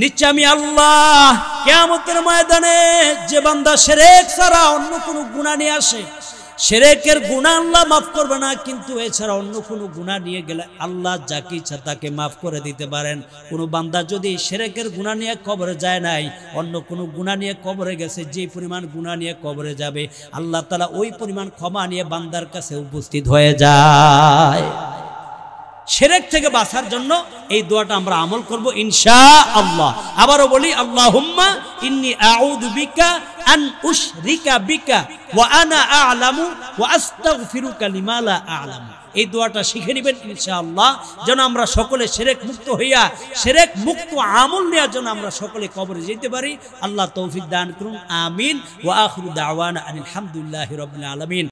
নিশ্চয় আমি আল্লাহ কিয়ামতের ময়দানে যে বান্দা শিরক ছাড়া অন্য কোনো গুনাহ নিয়ে আসে, শিরকের গুনাহ আল্লাহ মাফ করবে না, কিন্তু এছাড়া অন্য কোনো গুনাহ নিয়ে গেলে আল্লাহ যাকে ইচ্ছা তাকে মাফ করে দিতে পারেন। কোনো বান্দা যদি শিরকের গুনাহ নিয়ে কবরে যায় নাই, অন্য কোনো গুনাহ নিয়ে কবরে গেছে, যে পরিমাণ গুনাহ নিয়ে কবরে যাবে আল্লাহ তাআলা ওই পরিমাণ ক্ষমা নিয়ে বান্দার কাছে উপস্থিত হয়ে যায়। শিরক থেকে বাঁচার জন্য এই দোয়াটা আমরা আমল করব ইনশাআল্লাহ। আবারও বলি, আল্লাহুম্মা ইন্নী আউযু বিকা আন উশরিকা বিকা ওয়া আনা আ'লামু ওয়া আস্তাগফিরুকা লিমা লা আ'লামু। এই দোয়াটা শিখে নেবেন ইনশাআল্লাহ, যেন আমরা সকলে শিরক মুক্ত হইয়া শিরক মুক্ত আমল নেওয়ার জন্য আমরা সকলে কবরে যেতে পারি। আল্লাহ তৌফিক দান করুন, আমিন। ওয়া আখিরু দাওয়ানা আলহামদুলিল্লাহি রাব্বিল আলামিন।